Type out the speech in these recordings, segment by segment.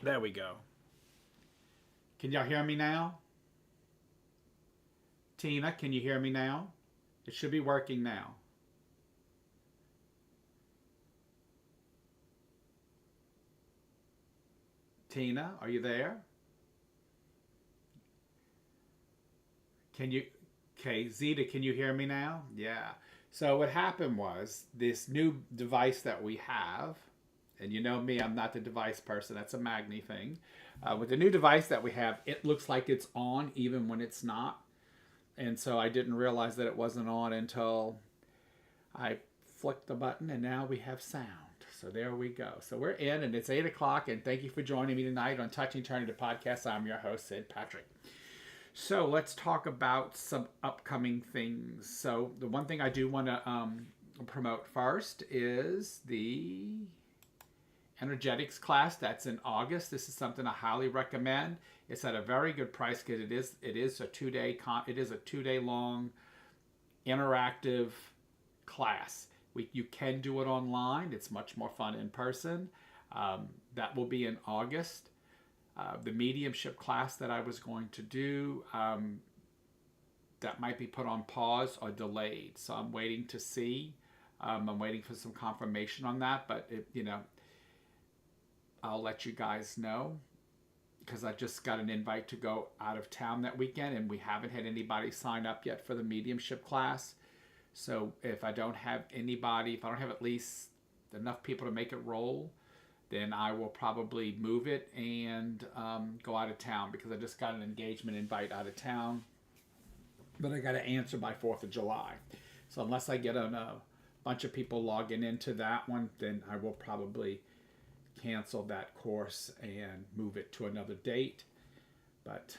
There we go. Can y'all hear me now? Tina, can you hear me now? It should be working now. Tina, are you there? Can you? Okay, Zeta, can you hear me now? Yeah. So what happened was this new device that we have, and you know me, I'm not the device person. That's a Magni thing. With the new device that we have, it looks like it's on even when it's not. And so I didn't realize that it wasn't on until I flicked the button, and now we have sound. So there we go. So we're in, and it's 8 o'clock. And thank you for joining me tonight on Touching Eternity Podcast. I'm your host, Sid Patrick. So let's talk about some upcoming things. So the one thing I do want to promote first is the energetics class that's in August. This is something I highly recommend. It's at a very good price because it is a 2 day long interactive class. You can do it online. It's much more fun in person. That will be in August. The mediumship class that I was going to do, that might be put on pause or delayed. So I'm waiting to see. I'm waiting for some confirmation on that, but I'll let you guys know because I just got an invite to go out of town that weekend, and we haven't had anybody sign up yet for the mediumship class. So if I don't have anybody, if I don't have at least enough people to make it roll, then I will probably move it and go out of town because I just got an engagement invite out of town that I got to answer by 4th of July. So unless I get a bunch of people logging into that one, then I will probably cancel that course and move it to another date. But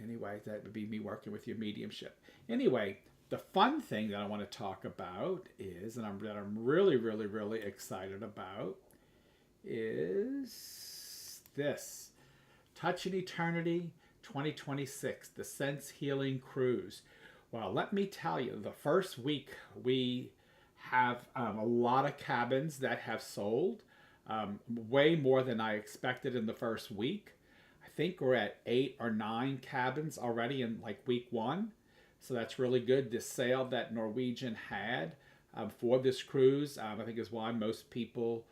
anyway, that would be me working with your mediumship. Anyway, the fun thing that I want to talk about is, and I'm really, really, really excited about, is this Touching Eternity 2026, the Sense Healing Cruise. Well, let me tell you, the first week we have a lot of cabins that have sold, way more than I expected in the first week. I think we're at 8 or 9 cabins already in like week one. So that's really good. This sale that Norwegian had for this cruise, I think is why most people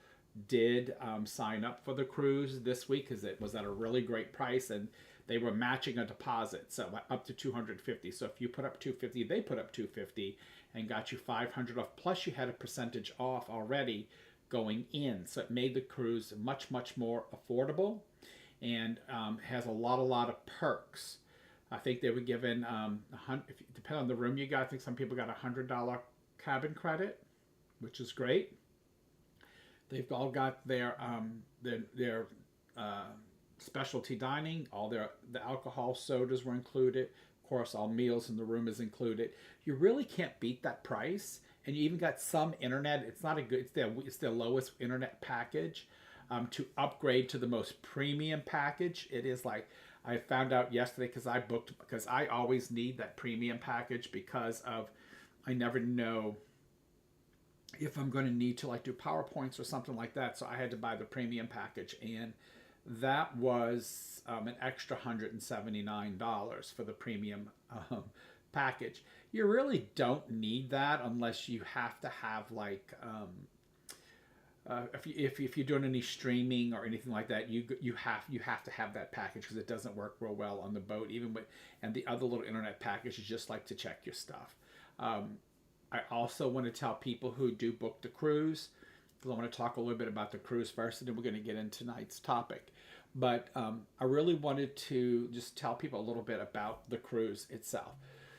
did sign up for the cruise this week because it was at a really great price and they were matching a deposit, so up to 250. So if you put up 250, they put up 250 and got you 500 off. Plus you had a percentage off already going in, so it made the cruise much more affordable and has a lot of perks. I think they were given, if you depend on the room you got, I think some people got $100 cabin credit, which is great. They've all got their specialty dining. All the alcohol, sodas were included. Of course, all meals in the room is included. You really can't beat that price. And you even got some internet. It's not a good. It's their lowest internet package. To upgrade to the most premium package, it is like I found out yesterday because I always need that premium package because of I never know if I'm going to need to like do PowerPoints or something like that. So I had to buy the premium package, and that was an extra $179 for the premium package. You really don't need that unless you have to have like if you're doing any streaming or anything like that, you have to have that package because it doesn't work real well on the boat. Even with and the other little internet package is just like to check your stuff. I also want to tell people who do book the cruise, because I want to talk a little bit about the cruise first, and then we're going to get into tonight's topic. But I really wanted to just tell people a little bit about the cruise itself.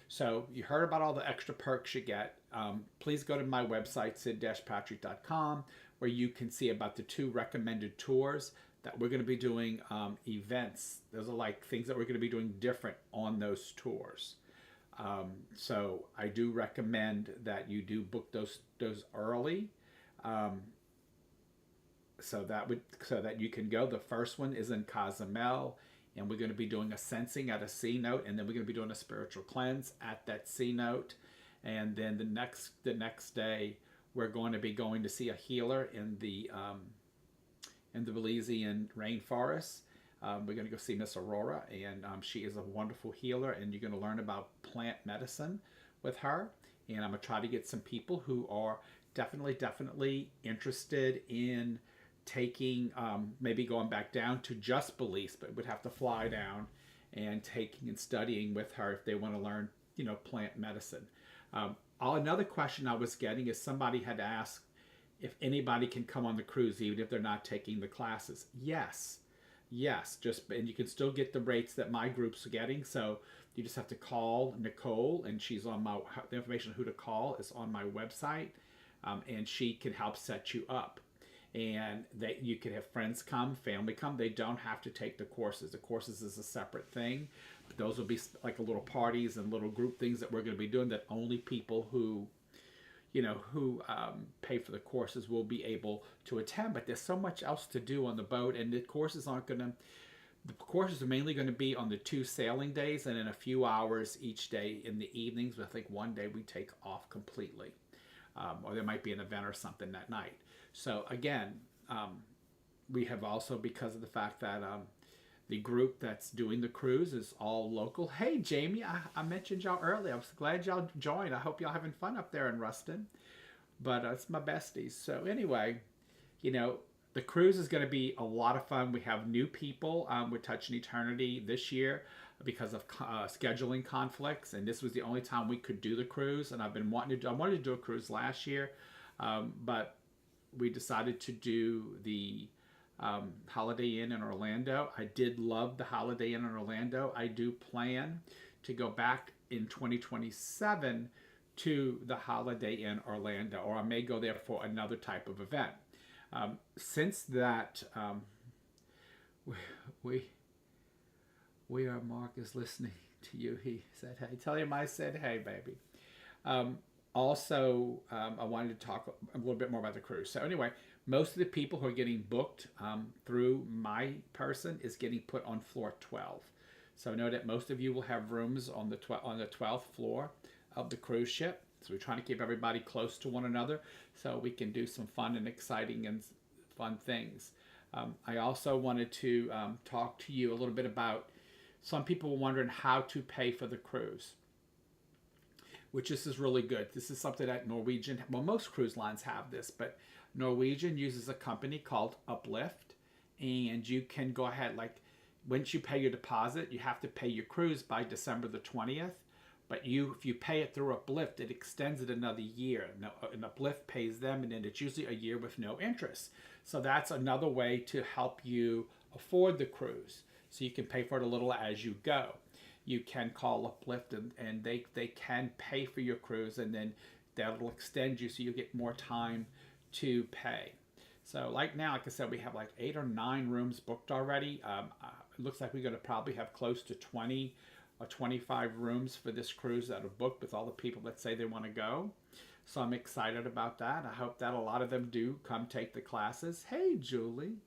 So you heard about all the extra perks you get. Please go to my website, sid-patrick.com, where you can see about the 2 recommended tours that we're going to be doing events. Those are like things that we're going to be doing different on those tours. So I do recommend that you do book those early, um, so that you can go. The first one is in Cozumel, and we're going to be doing a sensing at a C note, and then we're going to be doing a spiritual cleanse at that C note, and then the next day we're going to be going to see a healer in the Belizean rainforest. We're going to go see Miss Aurora, and she is a wonderful healer, and you're going to learn about plant medicine with her. And I'm going to try to get some people who are definitely interested in taking, maybe going back down to just Belize, but would have to fly down and taking and studying with her if they want to learn, plant medicine. Another question I was getting is somebody had asked if anybody can come on the cruise even if they're not taking the classes. Yes, and you can still get the rates that my group's getting. So you just have to call Nicole, and she's on the information on who to call is on my website, and she can help set you up. And you can have friends come, family come. They don't have to take the courses. The courses is a separate thing. But those will be like a little parties and little group things that we're going to be doing that only people who pay for the courses will be able to attend. But there's so much else to do on the boat, and the courses are mainly going to be on the 2 sailing days and in a few hours each day in the evenings. I think one day we take off completely, or there might be an event or something that night. So again, we have also, because of the fact that the group that's doing the cruise is all local. Hey, Jamie, I mentioned y'all earlier. I was glad y'all joined. I hope y'all having fun up there in Ruston. But it's my besties. So anyway, the cruise is going to be a lot of fun. We have new people with Touching Eternity this year because of scheduling conflicts. And this was the only time we could do the cruise. And I wanted to do a cruise last year, but we decided to do the Holiday Inn in Orlando. I did love the Holiday Inn in Orlando. I do plan to go back in 2027 to the Holiday Inn Orlando, or I may go there for another type of event. Since that, we are, Mark is listening to you. He said, hey, tell him I said, hey, baby. Also, I wanted to talk a little bit more about the cruise. So anyway, most of the people who are getting booked through my person is getting put on floor 12. So know that most of you will have rooms on the 12th floor of the cruise ship. So we're trying to keep everybody close to one another so we can do some fun and exciting and fun things. I also wanted to talk to you a little bit about, some people were wondering how to pay for the cruise, which this is really good. This is something that Norwegian, well, most cruise lines have this, but Norwegian uses a company called Uplift, and you can go ahead, like once you pay your deposit, you have to pay your cruise by December the 20th, but if you pay it through Uplift, it extends it another year. And Uplift pays them, and then it's usually a year with no interest. So that's another way to help you afford the cruise. So you can pay for it a little as you go. You can call Uplift, and they can pay for your cruise, and then that'll extend you so you get more time to pay. So like now, like I said, we have like 8 or 9 rooms booked already. It looks like we're going to probably have close to 20 or 25 rooms for this cruise that are booked with all the people that say they want to go. So I'm excited about that. I hope that a lot of them do come take the classes. Hey, Julia,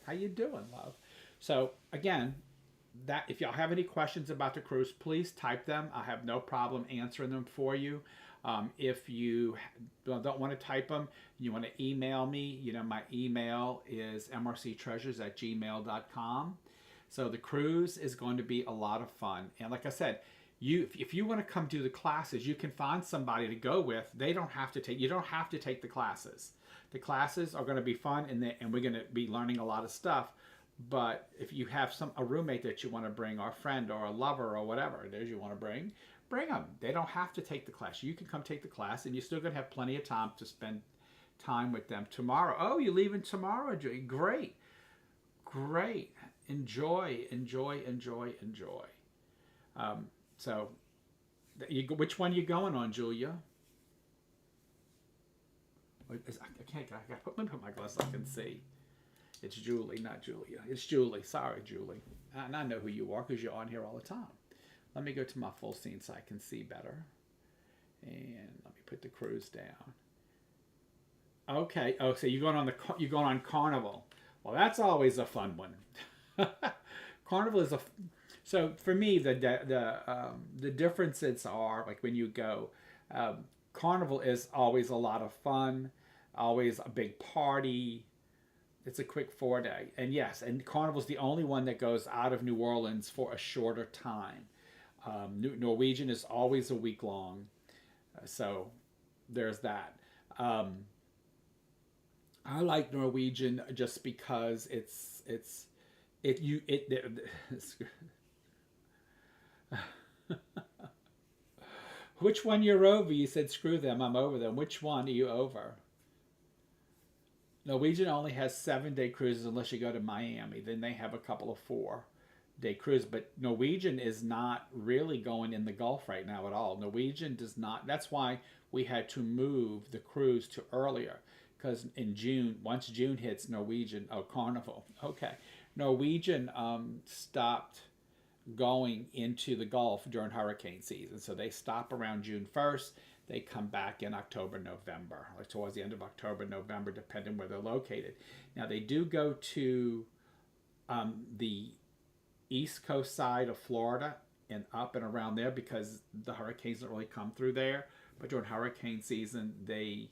how you doing, love? So again, that if y'all have any questions about the cruise, please type them. I have no problem answering them for you. If you don't want to type them, you want to email me, my email is mrctreasures@gmail.com. So the cruise is going to be a lot of fun. And like I said, if you want to come do the classes, you can find somebody to go with. You don't have to take the classes. The classes are going to be fun, and we're going to be learning a lot of stuff. But if you have a roommate that you want to bring, or a friend, or a lover, or whatever it is you want to bring them. They don't have to take the class. You can come take the class, and you're still going to have plenty of time to spend time with them tomorrow. Oh, you're leaving tomorrow, Julie. Great. Enjoy. So, which one are you going on, Julia? I can't. Let me put my glasses so I can see. It's Julie, not Julia. It's Julie. Sorry, Julie. And I know who you are because you're on here all the time. Let me go to my full scene so I can see better. And let me put the cruise down. Okay. Oh, so you're going on Carnival. Well, that's always a fun one. Carnival is so for me the differences are like when you go. Carnival is always a lot of fun, always a big party. It's a quick 4 day. And yes, and Carnival's the only one that goes out of New Orleans for a shorter time. Norwegian is always a week long. So there's that. Um, I like Norwegian just because it's it you it which one you're over? You said screw them, I'm over them. Which one are you over? Norwegian only has 7 day cruises unless you go to Miami. Then they have a couple of 4 day cruises. But Norwegian is not really going in the Gulf right now at all. Norwegian does not. That's why we had to move the cruise to earlier. Because in June, once June hits, Norwegian, oh, Carnival, okay. Norwegian stopped going into the Gulf during hurricane season. So they stop around June 1st. They come back in October, November, or towards the end of October, November, depending where they're located. Now, they do go to the east coast side of Florida and up and around there because the hurricanes don't really come through there. But during hurricane season, they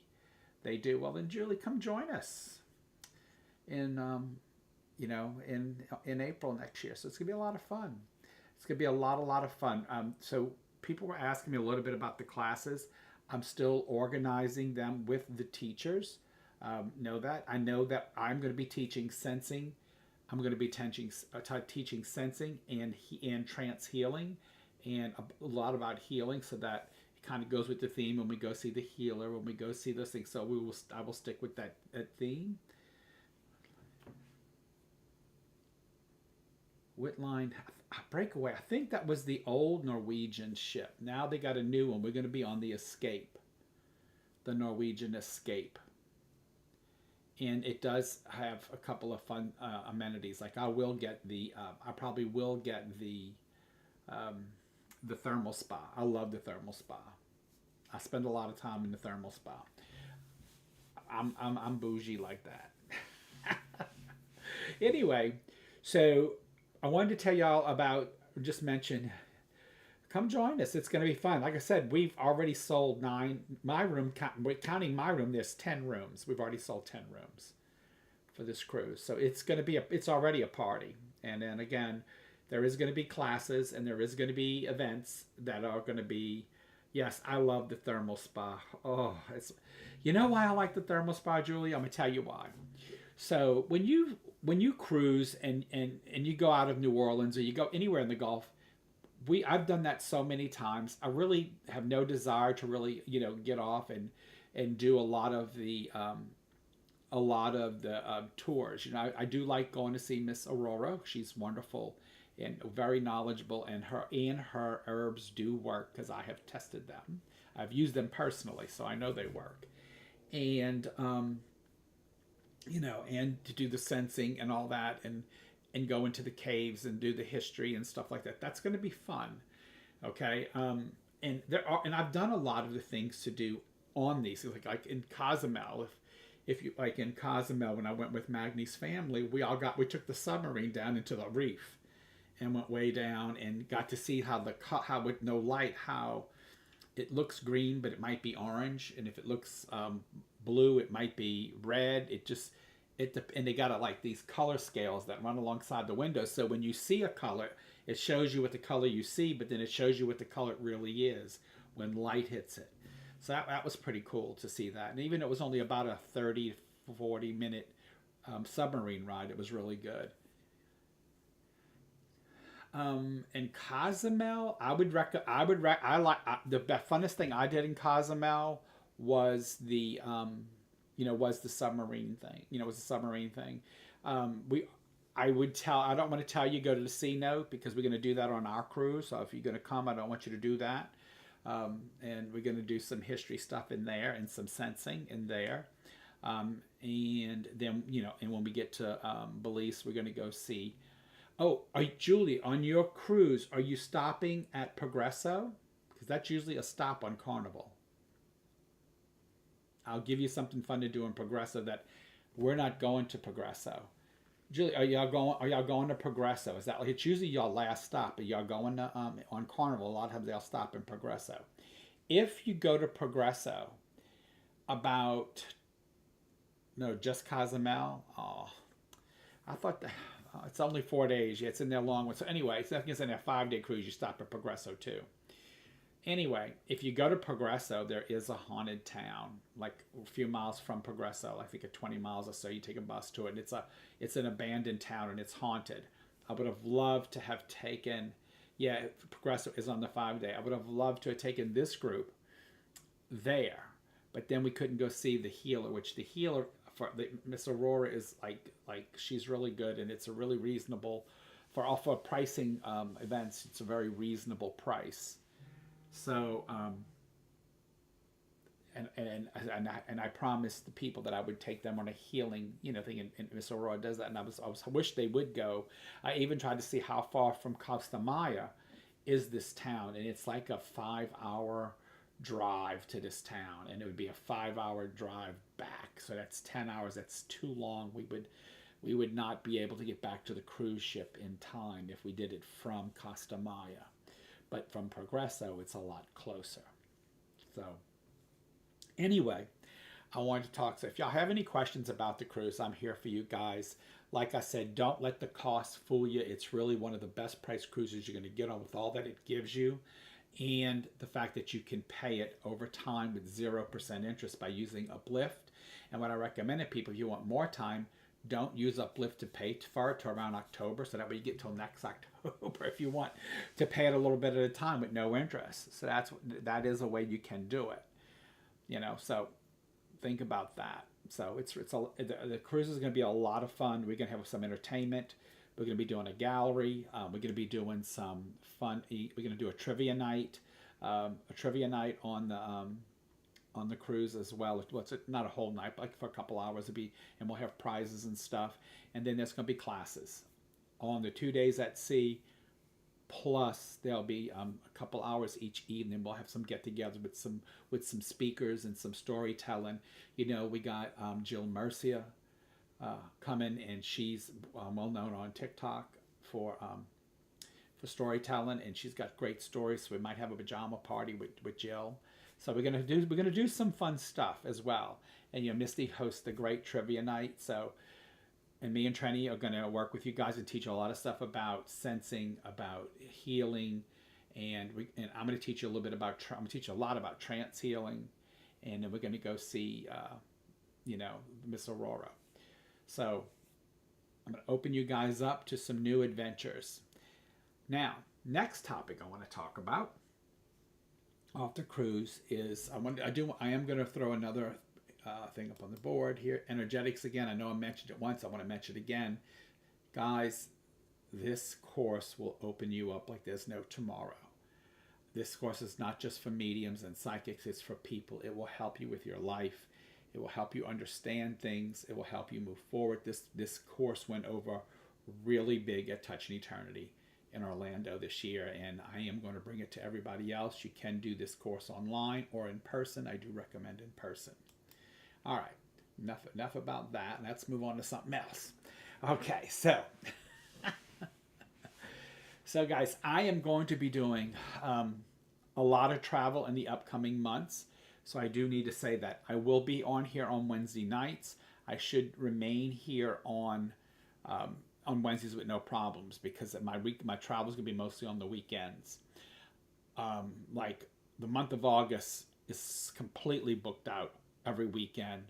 do. Well, then, Julie, come join us in in April next year. So it's gonna be a lot of fun. It's gonna be a lot of fun. So people were asking me a little bit about the classes. I'm still organizing them with the teachers. Know that. I know that I'm going to be teaching sensing. I'm going to be teaching sensing and trance healing, and a lot about healing, so that it kind of goes with the theme when we go see the healer, when we go see those things. So I will stick with that theme. Whitline Breakaway. I think that was the old Norwegian ship. Now they got a new one. We're going to be on the Escape, the Norwegian Escape, and it does have a couple of fun amenities. Like I probably will get the thermal spa. I love the thermal spa. I spend a lot of time in the thermal spa. I'm bougie like that. Anyway, so I wanted to tell y'all about, just mention, come join us. It's going to be fun. Like I said, we've already sold 9. My room, counting my room, there's 10 rooms. We've already sold 10 rooms for this cruise. So it's going to be it's already a party. And then again, there is going to be classes and there is going to be events that are going to be, yes, I love the thermal spa. Oh, you know why I like the thermal spa, Julie? I'm going to tell you why. So when you cruise and you go out of New Orleans or you go anywhere in the Gulf, I've done that so many times. I really have no desire to really get off and do a lot of the tours. I do like going to see Miss Aurora. She's wonderful and very knowledgeable, and her herbs do work because I have tested them. I've used them personally, so I know they work. And and to do the sensing and all that, and go into the caves and do the history and stuff like that. That's going to be fun. Okay. And I've done a lot of the things to do on these, like in Cozumel. If you like in Cozumel, when I went with Magni's family, we took the submarine down into the reef and went way down and got to see how with no light, how it looks green, but it might be orange. And if it looks blue, it might be red. And they got like these color scales that run alongside the window. So when you see a color, it shows you what the color you see, but then it shows you what the color it really is when light hits it. So that was pretty cool to see that. And even it was only about a 30, 40 minute submarine ride. It was really good. In Cozumel, the funnest thing I did in Cozumel was the submarine thing. Was the submarine thing. I don't want to tell you go to the C note because we're going to do that on our cruise. So if you're going to come, I don't want you to do that. And we're going to do some history stuff in there and some sensing in there. And then, and when we get to Belize, we're going to go see. Oh, Julie, on your cruise, are you stopping at Progresso? Because that's usually a stop on Carnival. I'll give you something fun to do in Progresso that we're not going to Progresso. Julie, are y'all going to Progresso? Is that like it's usually y'all last stop? Are y'all going to on Carnival? A lot of times they'll stop in Progresso. If you go to Progresso, just Cozumel. Oh, I thought that, it's only 4 days. Yeah, it's in there long one. So anyway, it's in a 5-day cruise. You stop at Progresso too. Anyway, if you go to Progresso, there is a haunted town, like a few miles from Progresso. I think at 20 miles or so, you take a bus to it. And it's an abandoned town and it's haunted. I would have loved to have taken, yeah, Progresso is on the 5-day. I would have loved to have taken this group there, but then we couldn't go see the healer, which the healer for the Miss Aurora is like she's really good, and it's a really reasonable for pricing events. It's a very reasonable price. So and I promised the people that I would take them on a healing thing, and Miss Aurora does that, and I wish they would go. I even tried to see how far from Costa Maya is this town, and it's like a 5-hour drive to this town, and it would be a 5-hour drive back. So that's 10 hours. That's too long. We would not be able to get back to the cruise ship in time if we did it from Costa Maya. But from Progresso, it's a lot closer. So anyway, I wanted to talk. So if y'all have any questions about the cruise, I'm here for you guys. Like I said, don't let the cost fool you. It's really one of the best priced cruises you're going to get on, with all that it gives you, and the fact that you can pay it over time with 0% interest by using Uplift. And what I recommend to people, if you want more time, don't use Uplift to pay for it to around October, so that way you get till next October if you want to pay it a little bit at a time with no interest. So that is a way you can do it. So think about that. So the cruise is going to be a lot of fun. We're going to have some entertainment. We're going to be doing a gallery. We're going to be doing some fun. We're going to do a trivia night on the cruise as well. It's not a whole night, but like for a couple hours, and we'll have prizes and stuff. And then there's going to be classes on the 2 days at sea. Plus, there'll be a couple hours each evening. We'll have some get-togethers with some speakers and some storytelling. We got Jill Mercia coming, and she's well known on TikTok for storytelling, and she's got great stories. So we might have a pajama party with Jill. So we're gonna do some fun stuff as well. And Misty hosts the great trivia night. So, and me and Trenny are gonna work with you guys and teach you a lot of stuff about sensing, about healing, and I'm gonna teach you a little bit about I'm gonna teach you a lot about trance healing, and then we're gonna go see Miss Aurora. So I'm gonna open you guys up to some new adventures. Now, next topic I want to talk about off the cruise is I am going to throw another thing up on the board here. Energetics again. I know I mentioned it once. I want to mention it again, guys. This course will open you up like there's no tomorrow. This course is not just for mediums and psychics. It's for people. It will help you with your life. It will help you understand things. It will help you move forward. This course went over really big at Touching Eternity in Orlando this year, and I am going to bring it to everybody else. You can do this course online or in person. I do recommend in person. All right, enough about that. Let's move on to something else. Okay, so guys, I am going to be doing a lot of travel in the upcoming months. So I do need to say that I will be on here on Wednesday nights. I should remain here on Wednesdays with no problems, because my travel is going to be mostly on the weekends. Like the month of August is completely booked out every weekend.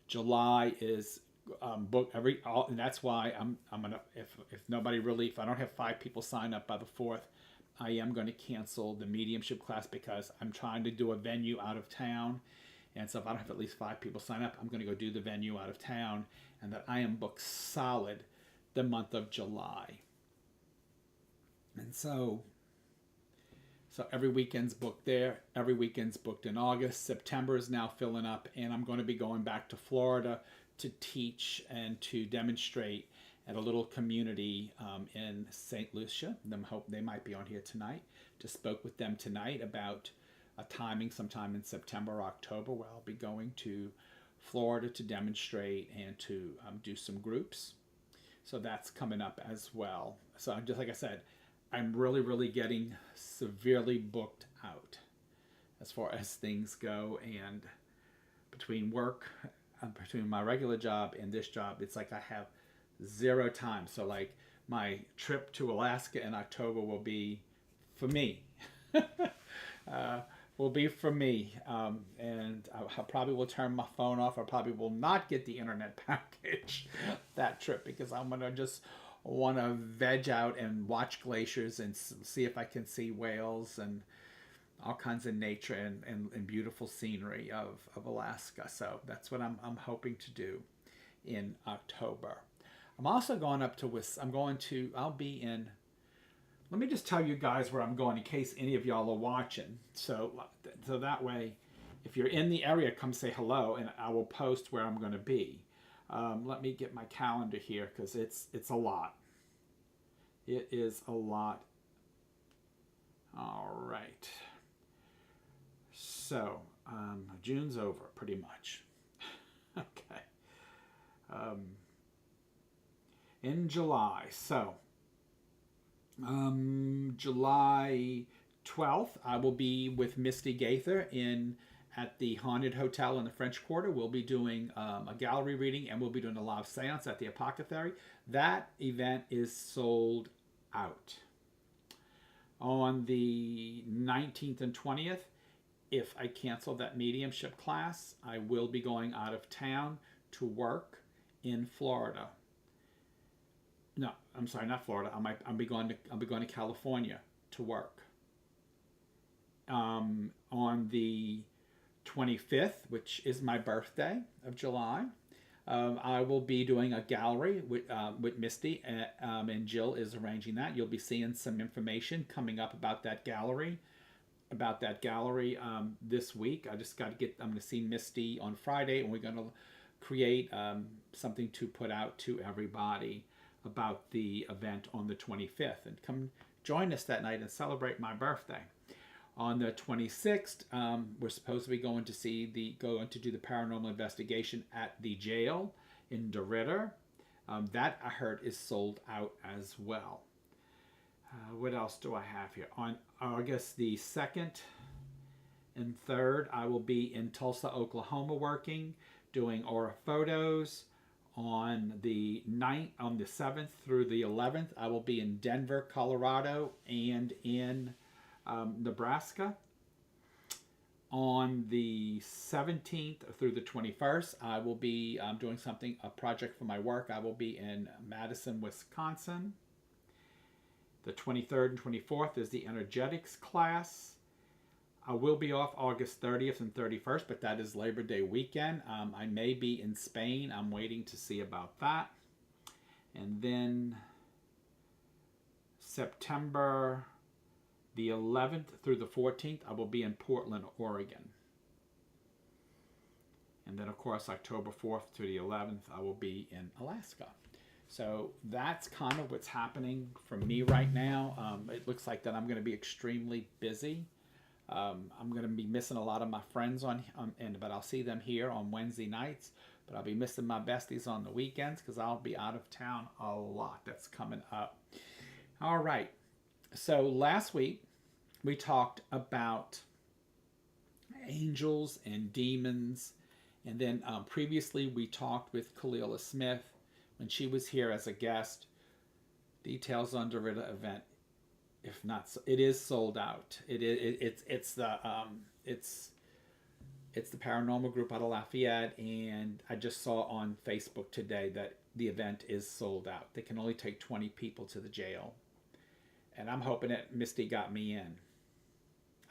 July is booked and that's why I'm gonna, if I don't have 5 people sign up by the 4th, I am going to cancel the mediumship class, because I'm trying to do a venue out of town. And so if I don't have at least 5 people sign up, I'm going to go do the venue out of town, and that I am booked solid the month of July. And so every weekend's booked there. Every weekend's booked in August. September is now filling up, and I'm going to be going back to Florida to teach and to demonstrate at a little community in St. Lucia. Hope they might be on here tonight. Just spoke with them tonight about a timing sometime in September or October, where I'll be going to Florida to demonstrate and to do some groups. So that's coming up as well. So just like I said, I'm really, really getting severely booked out as far as things go. And between work, between my regular job and this job, it's like I have zero time. So like my trip to Alaska in October will be for me. uh, will be for me. And I probably will turn my phone off. I probably will not get the internet package that trip because I'm gonna just want to veg out and watch glaciers and see if I can see whales and all kinds of nature and beautiful scenery of Alaska. So that's what I'm hoping to do in October. I'm also going up to I'll be in, let me just tell you guys where I'm going in case any of y'all are watching. So that way, if you're in the area, come say hello and I will post where I'm going to be. Let me get my calendar here because it's a lot. It is a lot. All right. So June's over pretty much. Okay. In July. So July 12th, I will be with Misty Gaither at the Haunted Hotel in the French Quarter. We'll be doing a gallery reading and we'll be doing a live seance at the Apothecary. That event is sold out. On the 19th and 20th, if I cancel that mediumship class, I will be going out of town to work in Florida. No, I'm sorry, not Florida. I'll be going to California to work. On the 25th, which is my birthday of July, I will be doing a gallery with Misty, and Jill is arranging that. You'll be seeing some information coming up about that gallery. This week. I'm going to see Misty on Friday, and we're going to create something to put out to everybody about the event on the 25th. And come join us that night and celebrate my birthday. On the 26th, we're supposed to be going to do the paranormal investigation at the jail in DeRidder. That I heard is sold out as well. What else do I have here? On August the 2nd and 3rd, I will be in Tulsa, Oklahoma working, doing aura photos. On the 7th through the 11th, I will be in Denver, Colorado, and in Nebraska. On the 17th through the 21st, I will be doing a project for my work. I will be in Madison, Wisconsin. The 23rd and 24th is the energetics class. I will be off August 30th and 31st, but that is Labor Day weekend. I may be in Spain. I'm waiting to see about that. And then September the 11th through the 14th, I will be in Portland, Oregon. And then, of course, October 4th to the 11th, I will be in Alaska. So that's kind of what's happening for me right now. It looks like that I'm going to be extremely busy. I'm going to be missing a lot of my friends but I'll see them here on Wednesday nights. But I'll be missing my besties on the weekends because I'll be out of town a lot. That's coming up. All right. So last week we talked about angels and demons. And then previously we talked with Kalila Smith when she was here as a guest. Details on DeRidder event. If not, it is sold out. It's the paranormal group out of Lafayette, and I just saw on Facebook today that the event is sold out. They can only take 20 people to the jail, and I'm hoping that Misty got me in.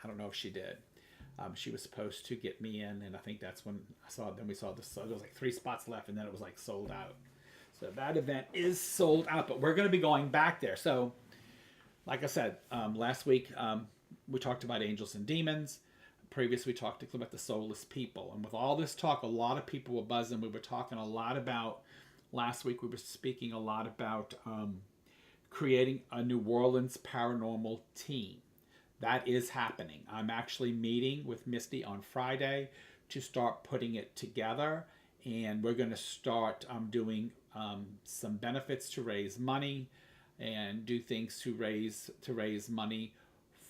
I don't know if she did. She was supposed to get me in, and I think that's when I saw it. Then we saw this. So there was like 3 spots left, and then it was like sold out. So that event is sold out, but we're going to be going back there. So, like I said, last week we talked about angels and demons. Previously, we talked about the soulless people. And with all this talk, a lot of people were buzzing. We were talking a lot about, last week we were speaking a lot about creating a New Orleans paranormal team. That is happening. I'm actually meeting with Misty on Friday to start putting it together. And we're going to start doing some benefits to raise money and do things to raise money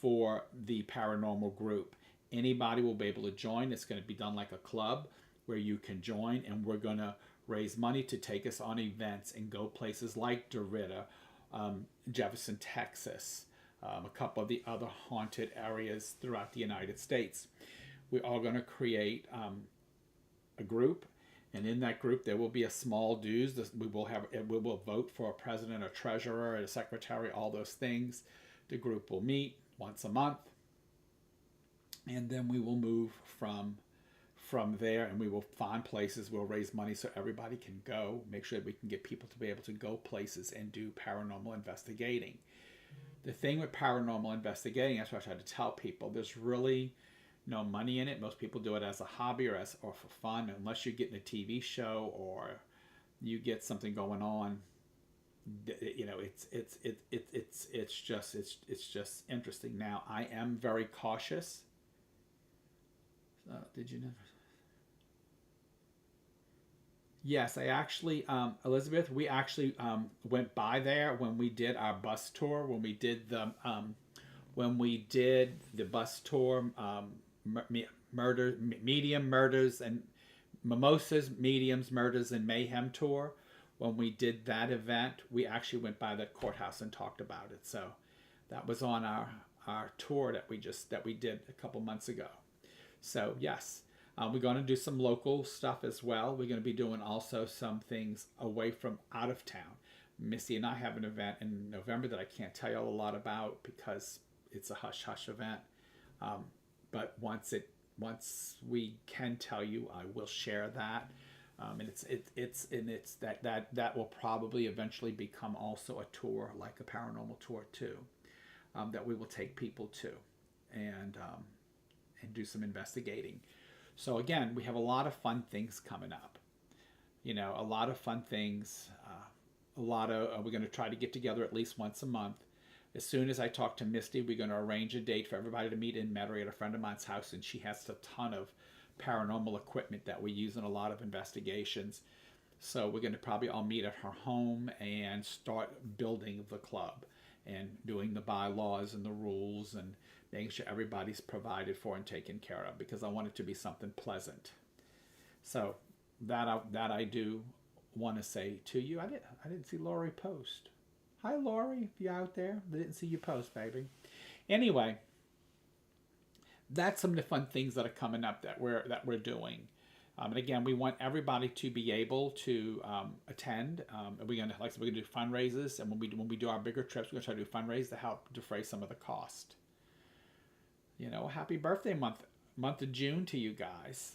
for the paranormal group. Anybody will be able to join. It's going to be done like a club where you can join, and we're going to raise money to take us on events and go places like DeRidder, Jefferson, Texas, a couple of the other haunted areas throughout the United States. We're all going to create a group, and in that group there will be a small dues. We will vote for a president, a treasurer, a secretary, all those things. The group will meet once a month, and then we will move from there, and we will find places. We'll raise money so everybody can go, make sure that we can get people to be able to go places and do paranormal investigating. The thing with paranormal investigating, that's what I try to tell people, there's really no money in it. Most people do it as a hobby or for fun, unless you're getting a TV show or you get something going on. You know, it's just interesting. Now, I am very cautious. Did you know? Yes, I actually, Elizabeth, we actually went by there when we did our bus tour. When we did the bus tour, medium murders and mimosas, mediums, murders, and mayhem tour. When we did that event, we actually went by the courthouse and talked about it. So that was on our tour that we did a couple months ago. So yes. We're going to do some local stuff as well. We're going to be doing also some things away from out of town. Missy and I have an event in November that I can't tell you a lot about because it's a hush-hush event. But once we can tell you, I will share that. And it's that will probably eventually become also a tour, like a paranormal tour too, that we will take people to, and do some investigating. So again, we have a lot of fun things coming up. You know, a lot of fun things. We're going to try to get together at least once a month. As soon as I talk to Misty, we're going to arrange a date for everybody to meet in Metairie at a friend of mine's house, and she has a ton of paranormal equipment that we use in a lot of investigations. So we're going to probably all meet at her home and start building the club and doing the bylaws and the rules and making sure everybody's provided for and taken care of, because I want it to be something pleasant. So that I do want to say to you. I didn't see Lori post. Hi Lori, if you're out there. I didn't see you post, baby. Anyway, that's some of the fun things that are coming up that we're doing. And again, we want everybody to be able to attend. We're gonna do fundraisers, and when we do our bigger trips, we're gonna try to do fundraisers to help defray some of the cost. You know, happy birthday month of June to you guys.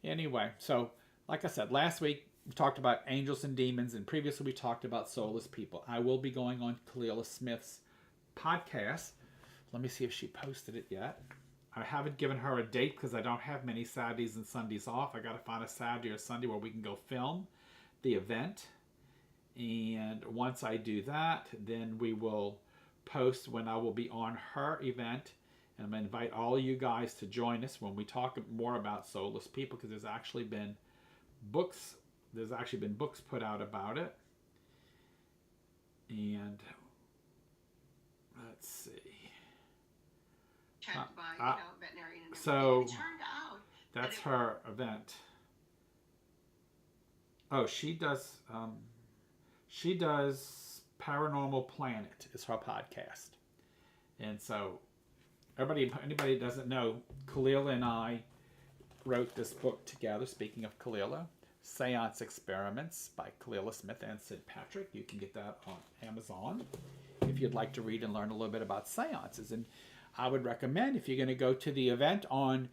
Anyway, so like I said, last week we talked about angels and demons, and previously we talked about soulless people. I will be going on Kalila Smith's podcast. Let me see if she posted it yet. I haven't given her a date because I don't have many Saturdays and Sundays off. I got to find a Saturday or Sunday where we can go film the event. And once I do that, then we will post when I will be on her event. And I'm going to invite all of you guys to join us when we talk more about soulless people, because there's actually been books put out about it. And let's see. Checked by veterinarian. And so it turned out that's her event. Oh, she does Paranormal Planet is her podcast. And so anybody that doesn't know, Kalila and I wrote this book together. Speaking of Kalila, Seance Experiments by Kalila Smith and Sid Patrick. You can get that on Amazon if you'd like to read and learn a little bit about seances. And I would recommend, if you're going to go to the event on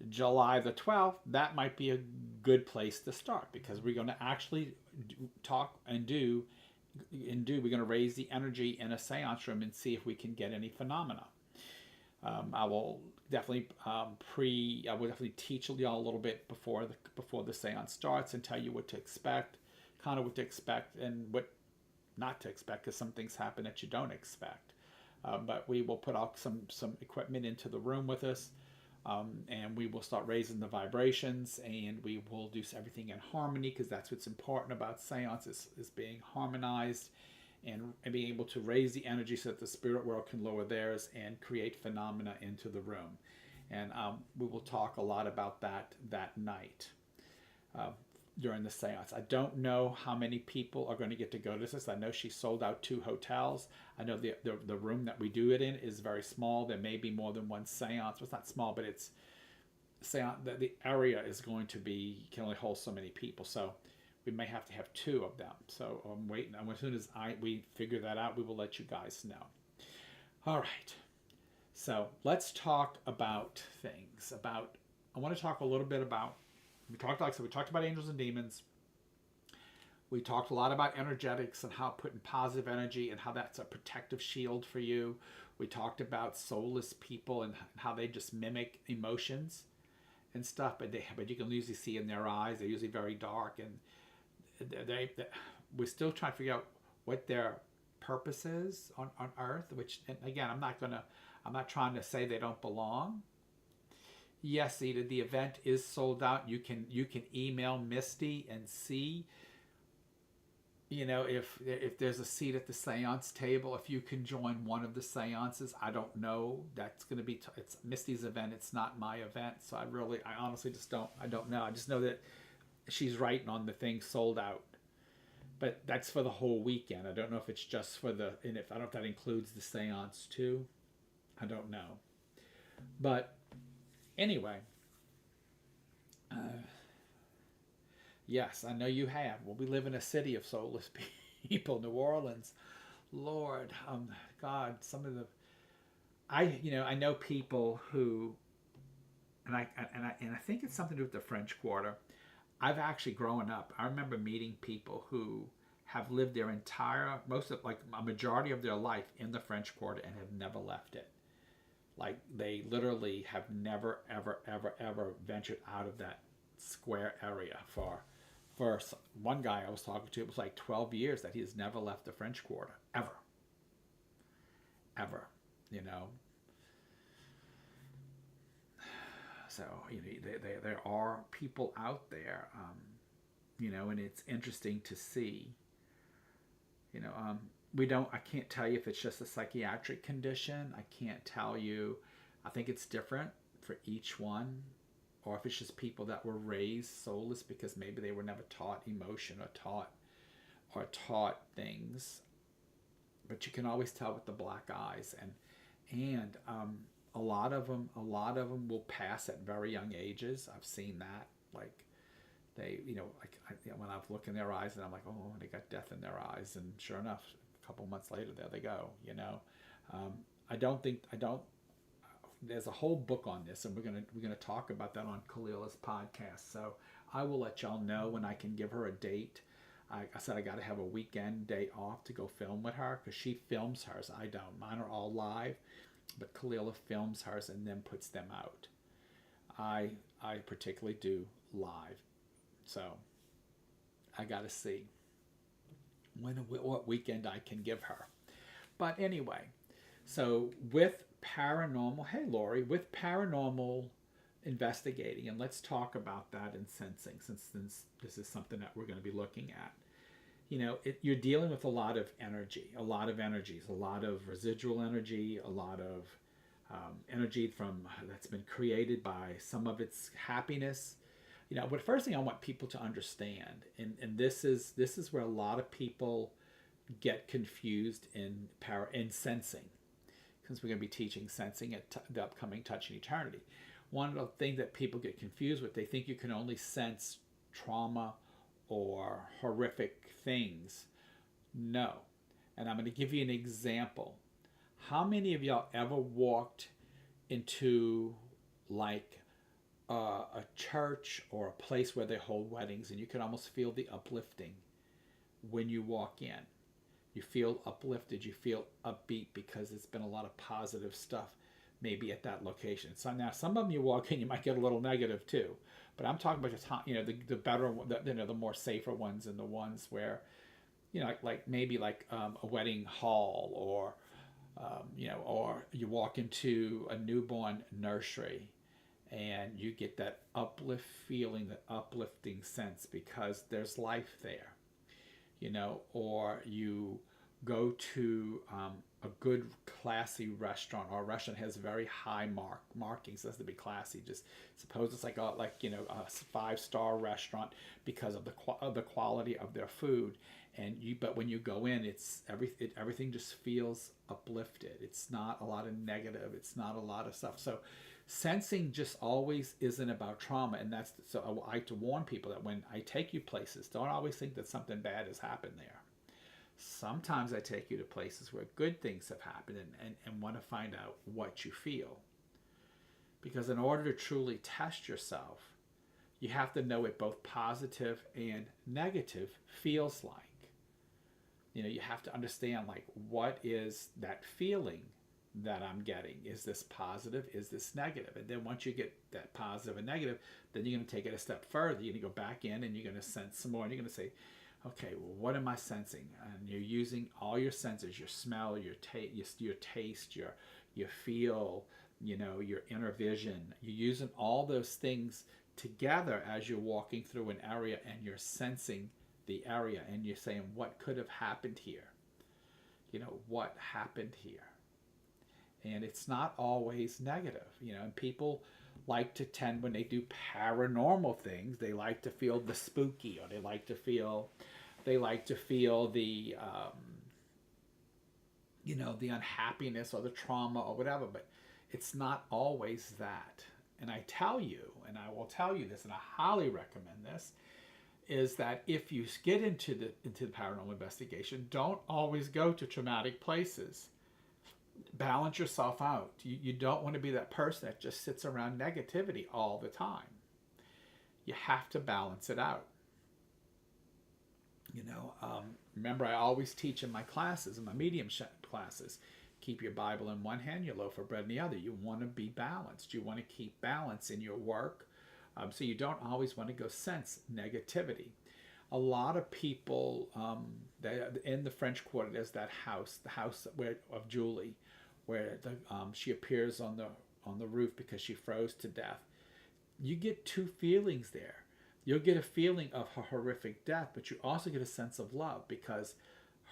July the 12th, that might be a good place to start, because we're going to actually talk and we're going to raise the energy in a seance room and see if we can get any phenomena. I will definitely teach y'all a little bit before the seance starts and tell you what to expect, kind of what to expect and what not to expect, because some things happen that you don't expect. But we will put out some equipment into the room with us, and we will start raising the vibrations, and we will do everything in harmony, because that's what's important about seance is being harmonized and being able to raise the energy so that the spirit world can lower theirs and create phenomena into the room. And we will talk a lot about that night. during the seance. I don't know how many people are going to get to go to this. I know she sold out 2 hotels. I know the room that we do it in is very small. There may be more than one seance. Well, it's not small, but it's seance. The area is going to be, can only hold so many people. So we may have to have 2 of them. So I'm waiting. As soon as we figure that out, we will let you guys know. All right. So let's talk about things. I want to talk a little bit about, we talked about angels and demons. We talked a lot about energetics and how putting positive energy and how that's a protective shield for you. We talked about soulless people and how they just mimic emotions and stuff, but you can usually see in their eyes. They're usually very dark, and we're still trying to figure out what their purpose is on Earth. Which, and again, I'm not trying to say they don't belong. Yes, Eda, the event is sold out. You can email Misty and see, if there's a seat at the seance table, if you can join one of the seances. I don't know. That's going to be, it's Misty's event. It's not my event. So I honestly just don't know. I just know that she's writing on the thing sold out. But that's for the whole weekend. I don't know if it's just for I don't know if that includes the seance too. I don't know. But anyway, yes, I know you have. Well, we live in a city of soulless people, New Orleans. Lord, God, some of the, I know people who, and I think it's something to do with the French Quarter. I've actually grown up. I remember meeting people who have lived their a majority of their life in the French Quarter and have never left it. Like, they literally have never, ever, ever, ever ventured out of that square area for one guy I was talking to. It was like 12 years that he has never left the French Quarter, ever. So, there are people out there, and it's interesting to see, I can't tell you if it's just a psychiatric condition. I can't tell you. I think it's different for each one, or if it's just people that were raised soulless because maybe they were never taught emotion or taught things. But you can always tell with the black eyes, and a lot of them will pass at very young ages. I've seen that. Like, they, when I've looked in their eyes and I'm like, oh, they got death in their eyes, and sure enough, a couple months later, there they go. There's a whole book on this, and we're gonna talk about that on Kalila's podcast. So I will let y'all know when I can give her a date. I said I got to have a weekend day off to go film with her, because she films hers. I don't. Mine are all live, but Kalila films hers and then puts them out. I particularly do live, so I got to see what weekend I can give her. But anyway, so with paranormal, hey Lori, with paranormal investigating, and let's talk about that in sensing, since this is something that we're going to be looking at. You're dealing with a lot of energies, a lot of residual energy, a lot of energy that's been created by some of its happiness. But first thing I want people to understand, and this is where a lot of people get confused in sensing, because we're going to be teaching sensing at the upcoming Touching Eternity. One of the things that people get confused with, they think you can only sense trauma or horrific things. No. And I'm going to give you an example. How many of y'all ever walked into like a church or a place where they hold weddings, and you can almost feel the uplifting when you walk in? You feel uplifted, you feel upbeat, because it's been a lot of positive stuff maybe at that location. So now some of them you walk in, you might get a little negative too. But I'm talking about just the better, the more safer ones, and the ones where, like maybe like a wedding hall, or or you walk into a newborn nursery, and you get that uplift feeling, that uplifting sense, because there's life there. Or you go to a good classy restaurant, or a restaurant has very high markings. It has to be classy. Just suppose it's like a 5-star restaurant because of the quality of their food. But when you go in, everything just feels uplifted. It's not a lot of negative. It's not a lot of stuff. So sensing just always isn't about trauma. And so I like to warn people that when I take you places, don't always think that something bad has happened there. Sometimes I take you to places where good things have happened, and want to find out what you feel. Because in order to truly test yourself, you have to know what both positive and negative feels like. You have to understand, like, what is that feeling that I'm getting? Is this positive? Is this negative? And then once you get that positive and negative, then you're going to take it a step further. You're going to go back in and you're going to sense some more. And you're going to say, okay, well, what am I sensing? And you're using all your senses: your smell, your taste, your feel, your inner vision. You're using all those things together as you're walking through an area, and you're sensing the area, and you're saying, what could have happened here? What happened here? And it's not always negative, and people like to tend, when they do paranormal things, they like to feel the spooky, or they like to feel the the unhappiness or the trauma or whatever. But it's not always that. And I tell you, and I will tell you this, and I highly recommend this, is that if you get into the paranormal investigation, don't always go to traumatic places. Balance yourself out. You don't want to be that person that just sits around negativity all the time. You have to balance it out. Remember, I always teach in my classes, in my mediumship classes, keep your Bible in one hand, your loaf of bread in the other. You want to be balanced. You want to keep balance in your work. So you don't always want to go sense negativity. A lot of people, in the French Quarter, there's that house, the house of Julie, where she appears on the roof because she froze to death. You get two feelings there. You'll get a feeling of her horrific death, but you also get a sense of love, because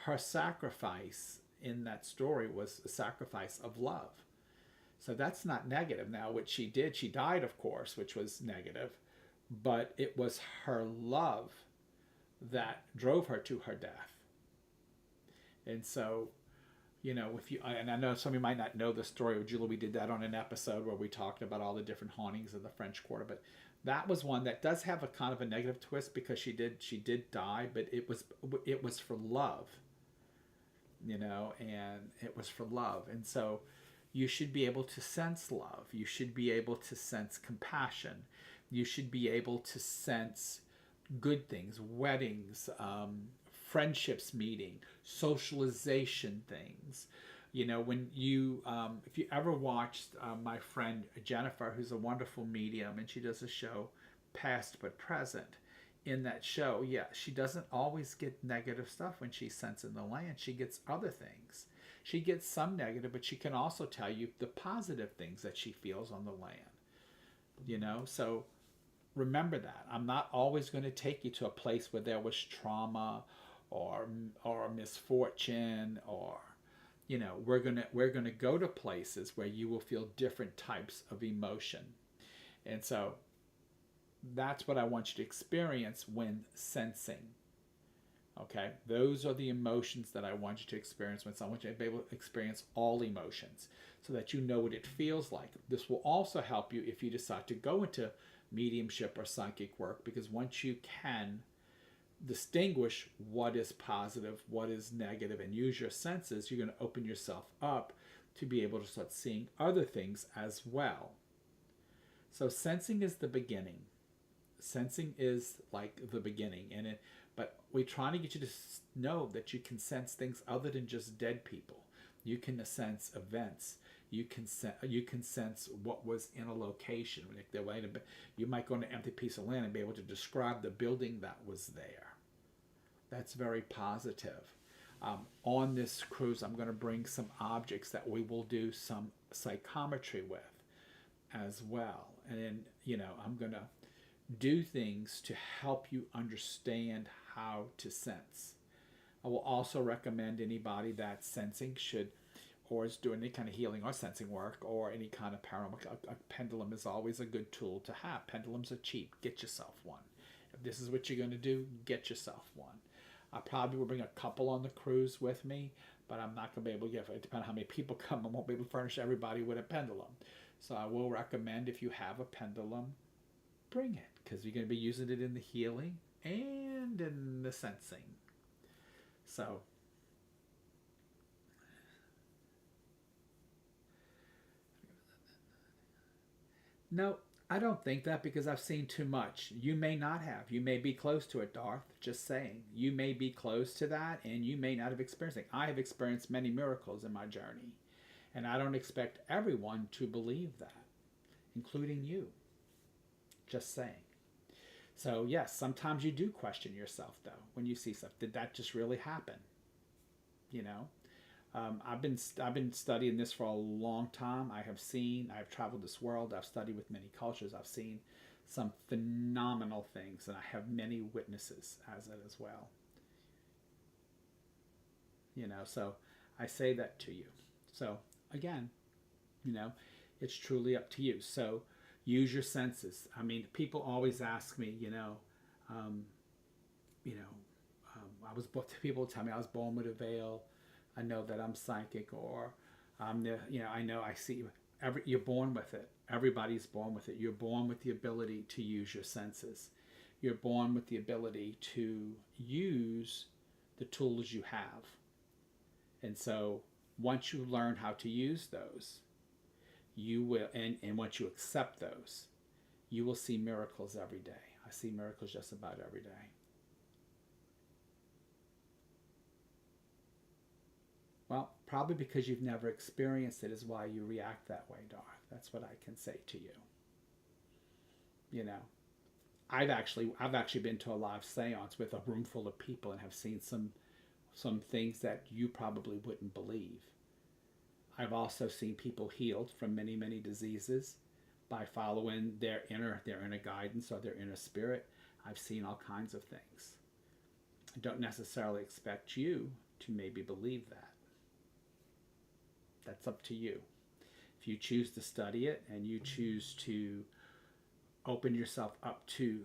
her sacrifice in that story was a sacrifice of love. So that's not negative. Now, what she did, she died, of course, which was negative, but it was her love that drove her to her death. And so, and I know some of you might not know the story of Julie. We did that on an episode where we talked about all the different hauntings of the French Quarter, but that was one that does have a kind of a negative twist, because she did die, but it was for love, and it was for love. And so you should be able to sense love. You should be able to sense compassion. You should be able to sense good things, weddings, friendships meeting, socialization things. When you, if you ever watched my friend Jennifer, who's a wonderful medium, and she does a show, Past But Present. In that show, she doesn't always get negative stuff when she's sensing the land. She gets other things. She gets some negative, but she can also tell you the positive things that she feels on the land. So remember that. I'm not always going to take you to a place where there was trauma or misfortune, or we're gonna go to places where you will feel different types of emotion. And so that's what I want you to experience when sensing. Okay, those are the emotions that I want you to experience when I want you to be able to experience all emotions, so that you know what it feels like. This will also help you if you decide to go into mediumship or psychic work, because once you can distinguish what is positive, what is negative, and use your senses, you're going to open yourself up to be able to start seeing other things as well. So sensing is the beginning. Sensing is like the beginning, but we're trying to get you to know that you can sense things other than just dead people. You can sense events. You can sense what was in a location. You might go on an empty piece of land and be able to describe the building that was there. That's very positive. On this cruise, I'm going to bring some objects that we will do some psychometry with as well. And then, I'm going to do things to help you understand how to sense. I will also recommend anybody that's sensing should, or is doing any kind of healing or sensing work or any kind of paranormal. A pendulum is always a good tool to have. Pendulums are cheap. Get yourself one. If this is what you're going to do, get yourself one. I probably will bring a couple on the cruise with me, but I'm not going to be able to get, it depends on how many people come, I won't be able to furnish everybody with a pendulum. So I will recommend, if you have a pendulum, bring it, because you're going to be using it in the healing and in the sensing. So no, I don't think that, because I've seen too much. You may not have. You may be close to it, Darth. Just saying. You may be close to that and you may not have experienced it. I have experienced many miracles in my journey. And I don't expect everyone to believe that, including you. Just saying. So yes, sometimes you do question yourself though when you see stuff. Did that just really happen? You know? I've been studying this for a long time. I've traveled this world. I've studied with many cultures. I've seen some phenomenal things, and I have many witnesses as it as well. You know, so I say that to you. So again, you know, it's truly up to you. So use your senses. I mean, people always ask me, um, you know, people tell me I was born with a veil. I know that I'm psychic, or I know I see. You're born with it. Everybody's born with it. You're born with the ability to use your senses. You're born with the ability to use the tools you have. And so once you learn how to use those, you will, and once you accept those, you will see miracles every day. I see miracles just about every day. Well, probably because you've never experienced it is why you react that way, Darth. That's what I can say to you. You know, I've actually been to a live seance with a room full of people and have seen some things that you probably wouldn't believe. I've also seen people healed from many, many diseases by following their inner guidance or their inner spirit. I've seen all kinds of things. I don't necessarily expect you to maybe believe that. That's up to you. If you choose to study it and you choose to open yourself up to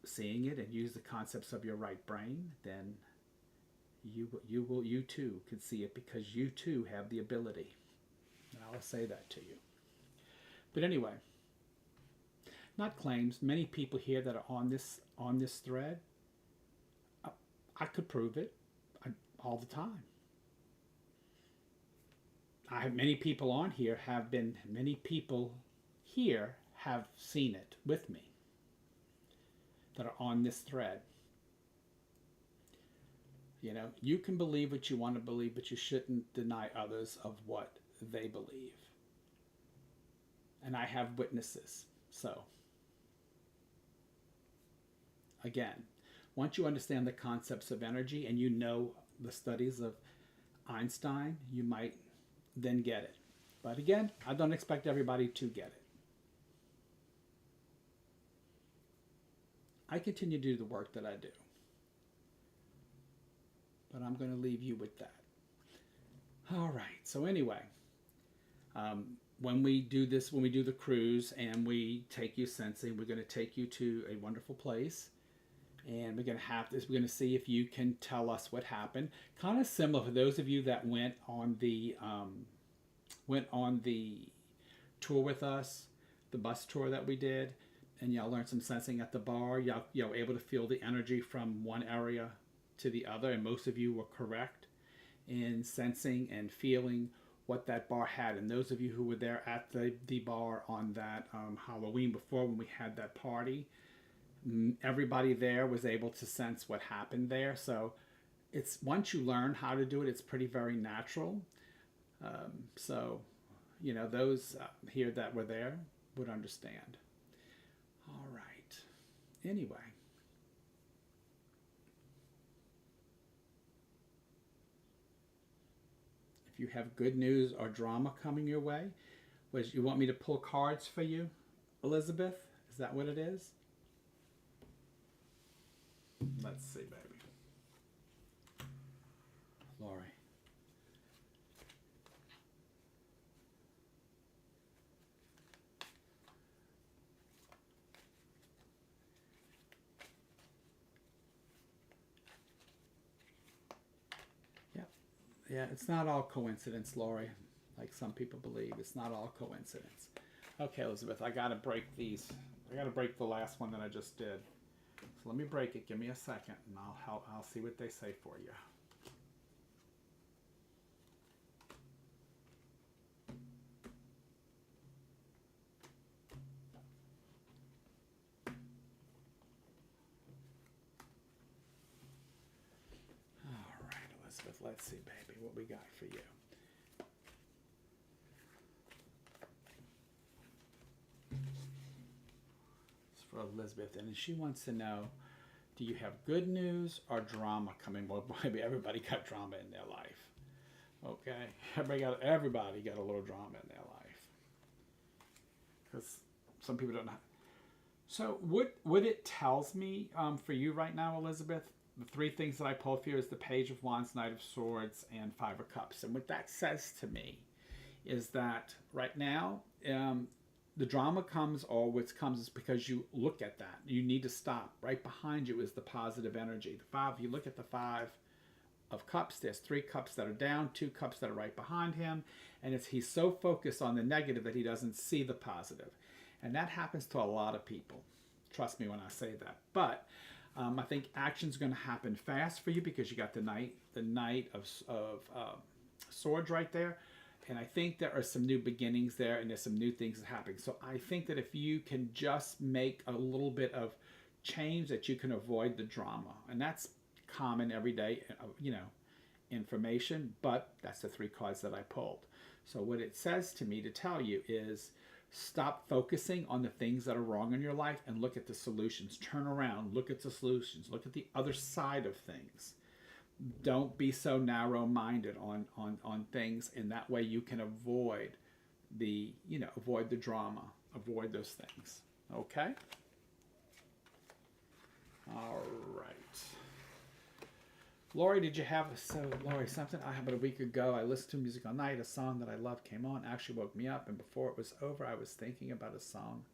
seeing it and use the concepts of your right brain, then you too can see it, because you too have the ability. And I'll say that to you. But anyway, not claims. Many people here that are on this thread, I could prove it all the time. Many people on here many people here have seen it with me that are on this thread. You know, you can believe what you want to believe, but you shouldn't deny others of what they believe. And I have witnesses. So, again, once you understand the concepts of energy and you know the studies of Einstein, you might then get it. But again, I don't expect everybody to get it. I continue to do the work that I do. But I'm going to leave you with that. All right. So anyway, when we do the cruise and we take you sensing, we're going to take you to a wonderful place. And we're going to have this. We're going to see if you can tell us what happened. Kind of similar for those of you that went on the tour with us, the bus tour that we did, and y'all learned some sensing at the bar. Y'all were able to feel the energy from one area to the other, and most of you were correct in sensing and feeling what that bar had. And those of you who were there at the bar on that Halloween before, when we had that party, everybody there was able to sense what happened there. So it's, once you learn how to do it, it's pretty very natural. So, you know, those here that were there would understand. All right. Anyway. If you have good news or drama coming your way, you want me to pull cards for you, Elizabeth? Is that what it is? Let's see, baby. Lori. Yeah, yeah, it's not all coincidence, Lori. Like some people believe, it's not all coincidence. Okay, Elizabeth, I gotta break these. I gotta break the last one that I just did. So let me break it. Give me a second, and I'll see what they say for you. All right, Elizabeth. Let's see, baby, what we got for you. It's for Elizabeth, and she wants to know: do you have good news or drama coming? Well, maybe everybody got drama in their life. Okay, everybody got a little drama in their life, because some people don't know. So what it tells me for you right now, Elizabeth, the three things that I pulled for you is the Page of Wands, Knight of Swords, and Five of Cups. And what that says to me is that right now, the drama comes, or what comes is because you look at that. You need to stop. Right behind you is the positive energy. The five, you look at the Five of Cups, there's 3 cups that are down, 2 cups that are right behind him, and he's so focused on the negative that he doesn't see the positive. And that happens to a lot of people. Trust me when I say that. But I think action's going to happen fast for you because you got the Knight of Swords right there. And I think there are some new beginnings there, and there's some new things happening. So I think that if you can just make a little bit of change, that you can avoid the drama. And that's common everyday, information, but that's the 3 cards that I pulled. So what it says to me to tell you is stop focusing on the things that are wrong in your life and look at the solutions. Turn around, look at the solutions, look at the other side of things. Don't be so narrow-minded on things, and that way you can avoid the drama, avoid those things. Okay? All right. Lori, did you have Lori, something I about a week ago, I listened to music all night, a song that I loved came on, actually woke me up, and before it was over, I was thinking about a song.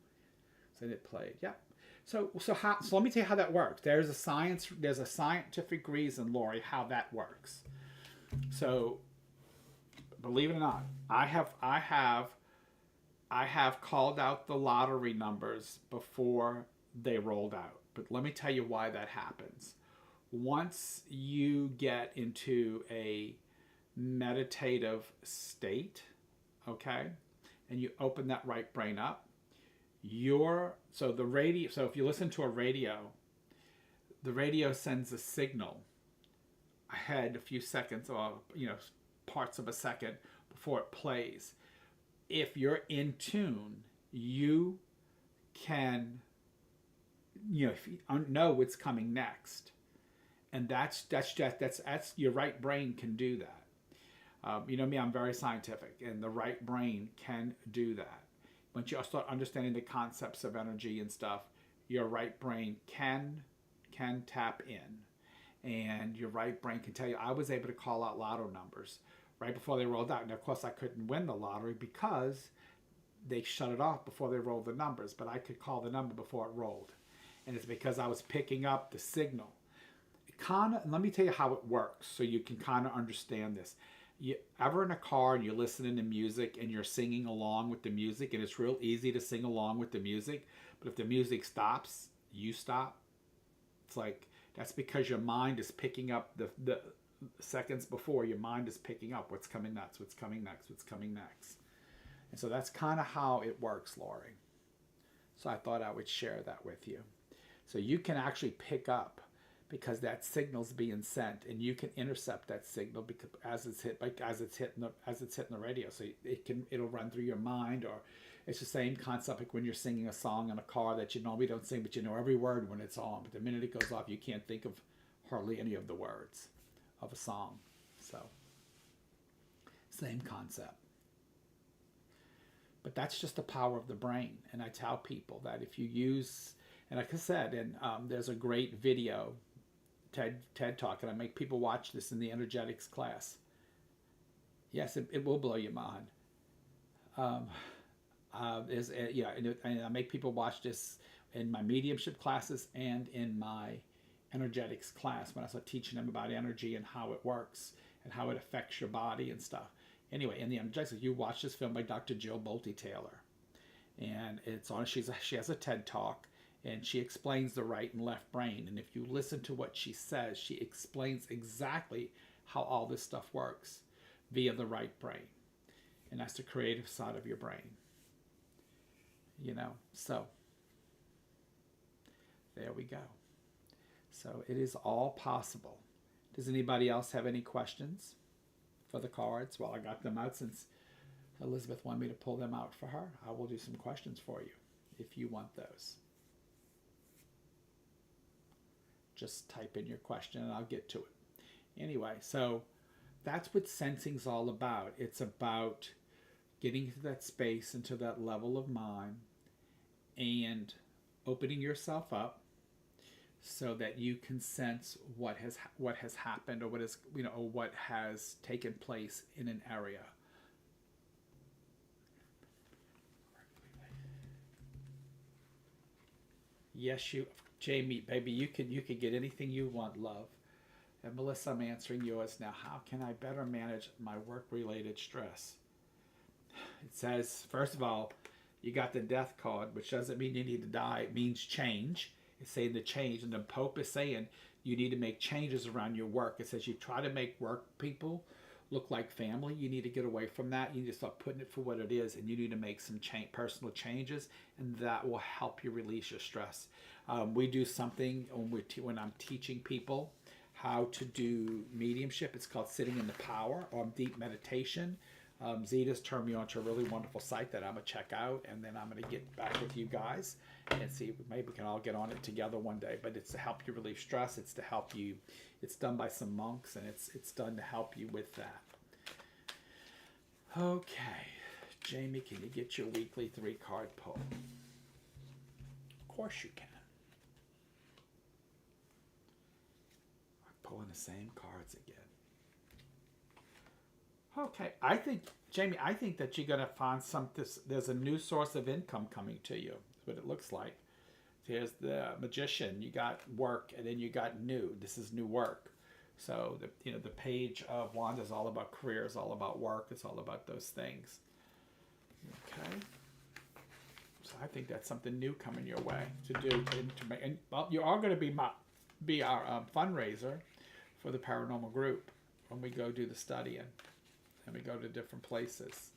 So it played. Yep. So let me tell you how that works. There's a scientific reason, Lori, how that works. So believe it or not, I have called out the lottery numbers before they rolled out. But let me tell you why that happens. Once you get into a meditative state, okay, and you open that right brain up, so if you listen to a radio, the radio sends a signal ahead a few seconds, or parts of a second before it plays. If you're in tune, you can know what's coming next. And that's your right brain can do that. You know me, I'm very scientific, and the right brain can do that. Once you start understanding the concepts of energy and stuff, your right brain can tap in, and your right brain can tell you. I was able to call out lotto numbers right before they rolled out. Now, of course, I couldn't win the lottery because they shut it off before they rolled the numbers, but I could call the number before it rolled, and it's because I was picking up the signal. Let me tell you how it works so you can kind of understand this. You ever in a car and you're listening to music and you're singing along with the music, and it's real easy to sing along with the music, but if the music stops, you stop. It's like that's because your mind is picking up the seconds before. Your mind is picking up what's coming next, what's coming next, what's coming next. And so that's kind of how it works, Lori. So I thought I would share that with you. So you can actually pick up, because that signal's being sent, and you can intercept that signal because as it's hitting the radio. So it'll run through your mind, or it's the same concept like when you're singing a song in a car that you normally don't sing, but you know every word when it's on. But the minute it goes off, you can't think of hardly any of the words of a song. So same concept. But that's just the power of the brain. And I tell people that if you use, and like I said, and there's a great video TED Talk, and I make people watch this in the energetics class. Yes, it will blow your mind. Um, yeah, and I make people watch this in my mediumship classes and in my energetics class when I start teaching them about energy and how it works and how it affects your body and stuff. Anyway, in the energetics, you watch this film by Dr. Jill Bolte Taylor, and it's on. She has a TED Talk, and she explains the right and left brain. And if you listen to what she says, she explains exactly how all this stuff works via the right brain, and that's the creative side of your brain. So there we go. So it is all possible. Does anybody else have any questions for the cards? Well, I got them out since Elizabeth wanted me to pull them out for her. I will do some questions for you if you want those. Just type in your question and I'll get to it. Anyway, so that's what sensing's all about. It's about getting into that space, into that level of mind, and opening yourself up so that you can sense what has happened, or what has taken place in an area. Yes, Jamie, baby, you can get anything you want, love. And Melissa, I'm answering yours now. How can I better manage my work-related stress? It says, first of all, you got the death card, which doesn't mean you need to die. It means change. It's saying to change. And the Pope is saying you need to make changes around your work. It says you try to make work people look like family. You need to get away from that. You need to start putting it for what it is. And you need to make some personal changes. And that will help you release your stress. We do something when I'm teaching people how to do mediumship. It's called Sitting in the Power, or deep meditation. Zeta's turned me on to a really wonderful site that I'm going to check out, and then I'm going to get back with you guys and see if maybe we can all get on it together one day. But it's to help you relieve stress. It's to help you. It's done by some monks, and it's done to help you with that. Okay. Jamie, can you get your weekly 3-card pull? Of course you can. I'm pulling the same cards again. Okay, Jamie, I think that you're going to find there's a new source of income coming to you. That's what it looks like. There's the Magician, you got work, and then you got new. This is new work. So the Page of Wands is all about career, it's all about work, it's all about those things. Okay. So I think that's something new coming your way to do to make. And well, you are going to be our fundraiser for the paranormal group when we go do the studying. And we go to different places.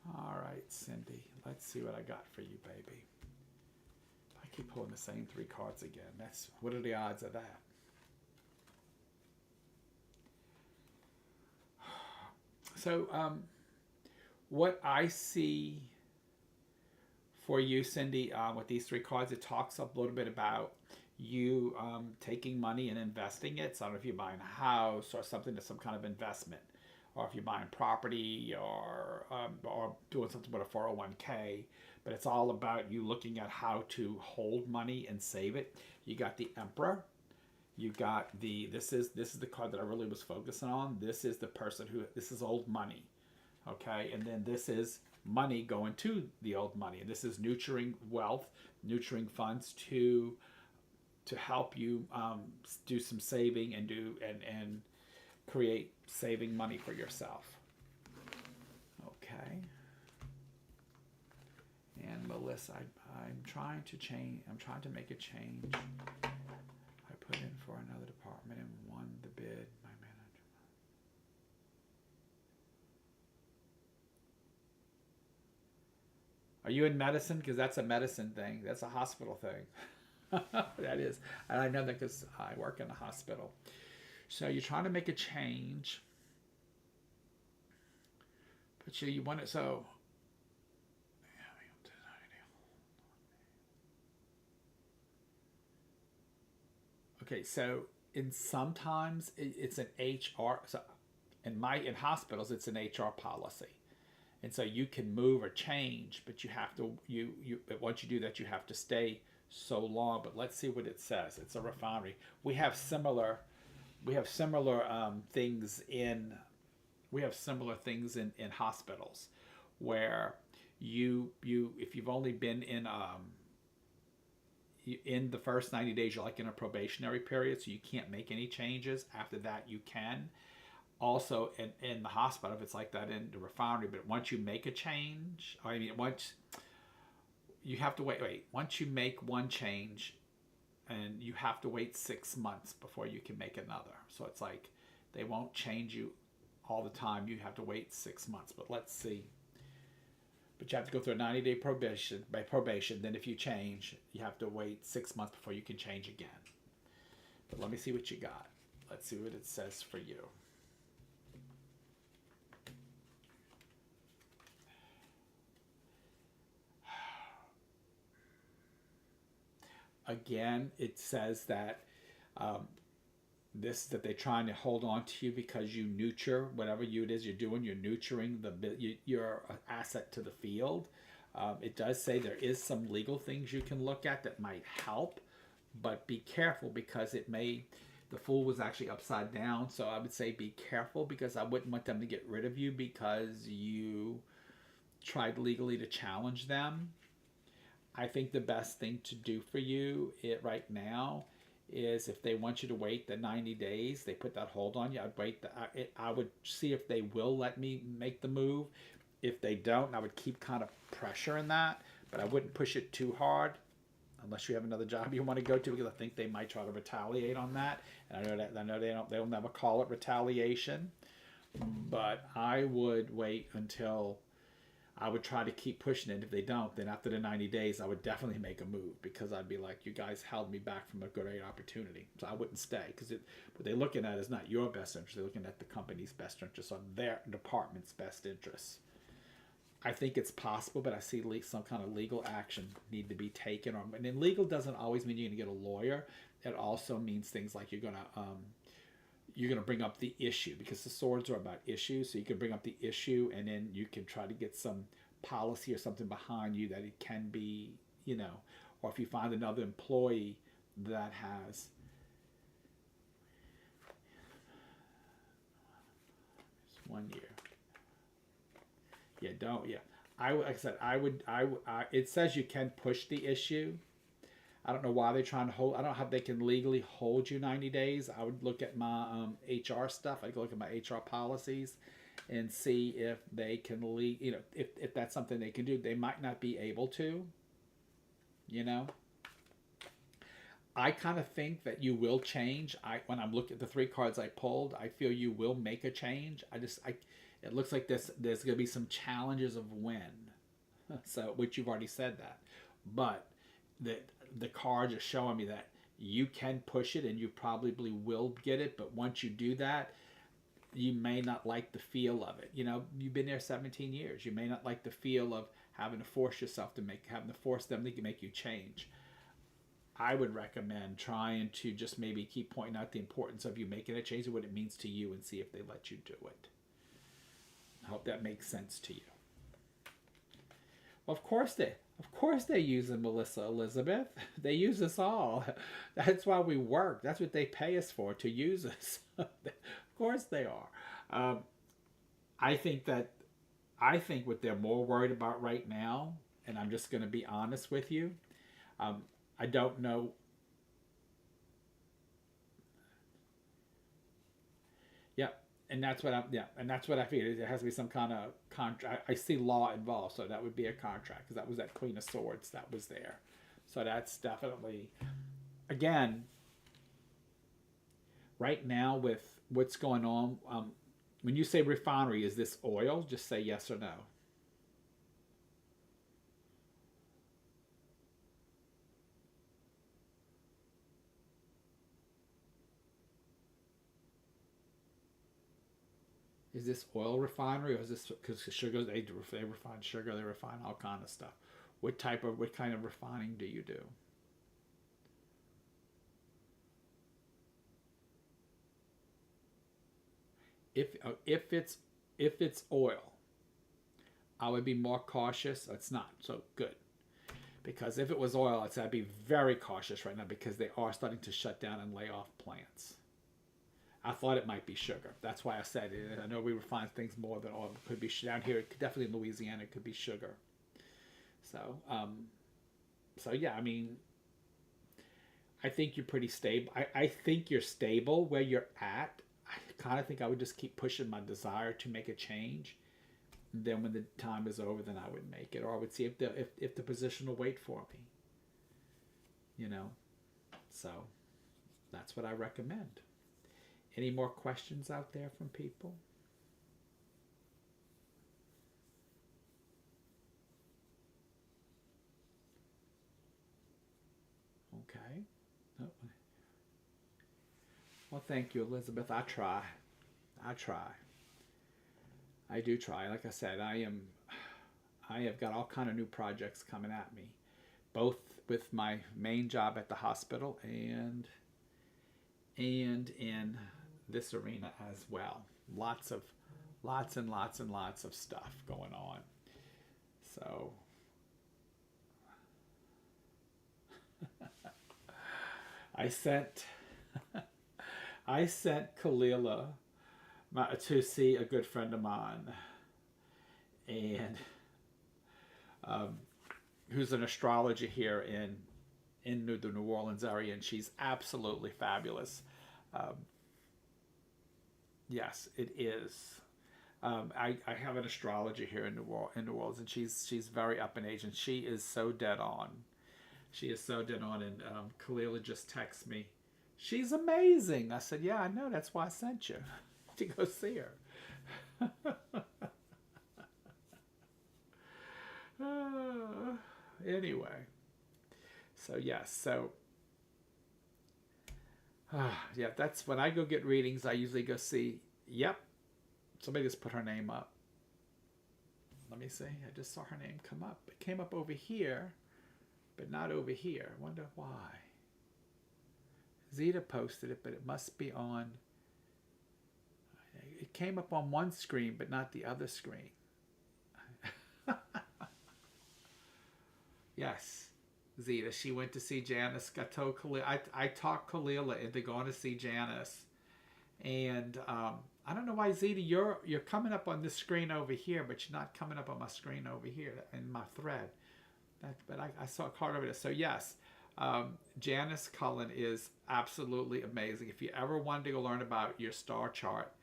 All right, Cindy. Let's see what I got for you, baby. I keep pulling the same 3 cards again. What are the odds of that? So, what I see for you, Cindy, with these 3 cards, it talks a little bit about you taking money and investing it. So I don't know if you're buying a house or something, that's some kind of investment, or if you're buying property or doing something with a 401k. But it's all about you looking at how to hold money and save it. You got the Emperor. You got this is the card that I really was focusing on. This is the person this is old money. Okay, and then this is money going to the old money. And this is nurturing wealth, nurturing funds to help you do some saving and and create saving money for yourself. Okay. And Melissa, I'm trying to change. I'm trying to make a change. I put in for another department and won the bid. My manager. Are you in medicine? Because that's a medicine thing. That's a hospital thing. That is. And I know that because I work in a hospital. So you're trying to make a change. But you want it so. Okay, so in sometimes it's an HR. So in hospitals, it's an HR policy, and so you can move or change, but you have to but once you do that, you have to stay so long. But let's see what it says. It's a refinery. Things in we have similar things in hospitals where you if you've only been in the first 90 days, you're like in a probationary period, so you can't make any changes. After that, you can. Also, in the hospital, if it's like that in the refinery, but once you make a change, once you have to wait. Once you make one change, and you have to wait 6 months before you can make another. So it's like they won't change you all the time. You have to wait 6 months. But let's see. But you have to go through a 90-day probation. By probation, then if you change, you have to wait 6 months before you can change again. But let me see what you got. Let's see what it says for you. Again, it says that that they're trying to hold on to you because you nurture whatever it is you're doing. You're nurturing your asset to the field. It does say there is some legal things you can look at that might help, but be careful because the fool was actually upside down. So I would say be careful because I wouldn't want them to get rid of you because you tried legally to challenge them. I think the best thing to do for you right now is if they want you to wait the 90 days, they put that hold on you. I would see if they will let me make the move. If they don't, I would keep kind of pressuring that, but I wouldn't push it too hard unless you have another job you want to go to, because I think they might try to retaliate on that. And I know they'll never call it retaliation, but I would wait until I would try to keep pushing it. If they don't, then after the 90 days, I would definitely make a move because I'd be like, you guys held me back from a great opportunity. So I wouldn't stay because what they're looking at is not your best interest. They're looking at the company's best interest or their department's best interests. I think it's possible, but I see some kind of legal action need to be taken. And then legal doesn't always mean you're going to get a lawyer. It also means things like you're going to bring up the issue because the swords are about issues. So you can bring up the issue and then you can try to get some policy or something behind you that it can be, or if you find another employee that has 1 year. Like I said, it says you can push the issue. I don't know why they're trying to hold. I don't know how they can legally hold you 90 days. I would look at my HR stuff. I'd look at my HR policies and see if they can if that's something they can do. They might not be able to. I kind of think that you will change. When I'm looking at the 3 cards I pulled, I feel you will make a change. It looks like there's going to be some challenges of when. So, which you've already said that. But the cards are showing me that you can push it and you probably will get it. But once you do that, you may not like the feel of it. You've been there 17 years. You may not like the feel of having to force yourself having to force them to make you change. I would recommend trying to just maybe keep pointing out the importance of you making a change and what it means to you and see if they let you do it. I hope that makes sense to you. Well, of course they use Melissa Elizabeth. They use us all. That's why we work. That's what they pay us for, to use us. Of course they are. I think what they're more worried about right now, and I'm just going to be honest with you, I don't know. Yeah, and that's what I figured. There has to be some kind of contract. I see law involved, so that would be a contract because that was that Queen of Swords that was there. So that's definitely, again, right now with what's going on. When you say refinery, is this oil? Just say yes or no. Is this oil refinery, or is this because sugar? They refine sugar. They refine all kind of stuff. What kind of refining do you do? if it's oil, I would be more cautious. It's not so good, because if it was oil, I'd be very cautious right now, because they are starting to shut down and lay off plants. I thought it might be sugar. That's why I said it. I know we refine things more than oil. It could be down here. Definitely in Louisiana, it could be sugar. So, so yeah. I mean, I think you're pretty stable. I think you're stable where you're at. I kind of think I would just keep pushing my desire to make a change. And then when the time is over, then I would make it, or I would see if the position will wait for me. You know, so that's what I recommend. Any more questions out there from people? Okay. Oh. Well, thank you, Elizabeth. I try. I try. I do try. Like I said, I have got all kind of new projects coming at me, both with my main job at the hospital and in this arena as well. Lots and lots of stuff going on. So I sent Kalila to see a good friend of mine, and who's an astrologer here in the New Orleans area, and she's absolutely fabulous. Yes, it is. I have an astrologer here in New Orleans, and she's very up in age, and she is so dead on. She is so dead on, and Kalila just texts me, "She's amazing." I said, "Yeah, I know. That's why I sent you to go see her." Anyway, so yes, so yeah, that's when I go get readings. I usually go see. Yep, somebody just put her name up. Let me see. I just saw her name come up. It came up over here, but not over here. I wonder why. Zeta posted it, but it must be on. It came up on one screen, but not the other screen. Yes, Zeta. She went to see Janice. I talked Kalila into going to see Janice, and I don't know why, Zeta. You're coming up on this screen over here, but you're not coming up on my screen over here in my thread. But I saw a card over there. So yes, Janice Cullen is absolutely amazing. If you ever wanted to go learn about your star chart,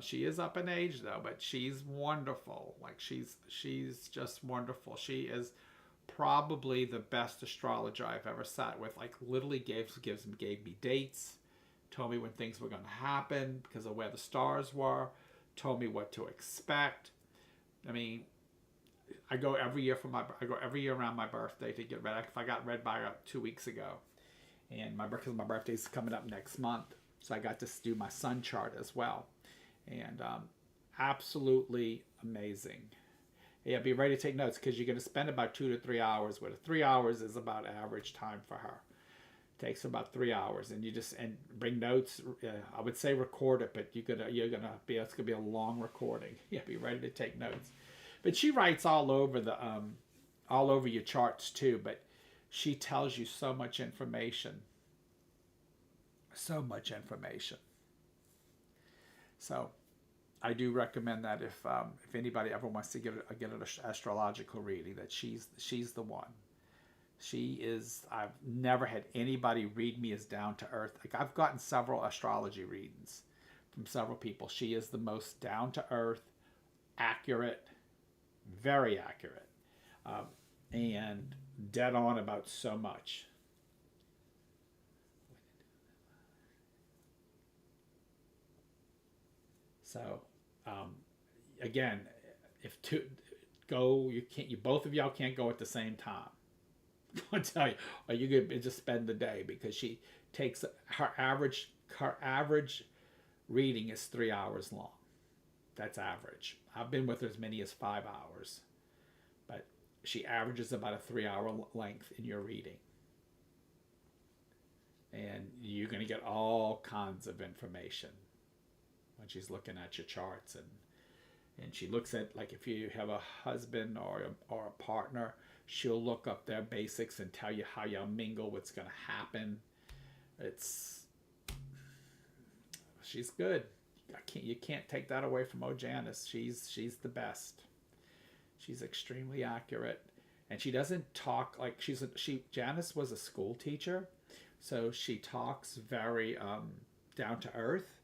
she is up in age though, but she's wonderful. Like she's just wonderful. She is probably the best astrologer I've ever sat with. Like literally gave me dates, told me when things were going to happen because of where the stars were, told me what to expect. I mean, I go every year around my birthday to get read. I got read by 2 weeks ago, and my birthday's coming up next month, so I got to do my sun chart as well, and absolutely amazing. Yeah, be ready to take notes because you're going to spend about 2 to 3 hours with it. 3 hours is about average time for her. It takes about 3 hours, and you just bring notes. I would say record it, but it's gonna be a long recording. Yeah, be ready to take notes. But she writes all over your charts too. But she tells you so much information. So much information. So I do recommend that if anybody ever wants to get an astrological reading, that she's the one. She is. I've never had anybody read me as down to earth. Like I've gotten several astrology readings from several people. She is the most down to earth, accurate, very accurate, and dead on about so much. So, again, if you can't. You both of y'all can't go at the same time. I tell you, or you could just spend the day because she takes her average reading is 3 hours long. That's average. I've been with her as many as 5 hours, but she averages about a 3 hour length in your reading, and you're going to get all kinds of information. when she's looking at your charts, and she looks at, like, if you have a husband or a partner, she'll look up their basics and tell you how y'all mingle, what's going to happen. She's good. You can't take that away from Janice. She's the best. She's extremely accurate, and she doesn't talk like Janice was a school teacher, so she talks very down to earth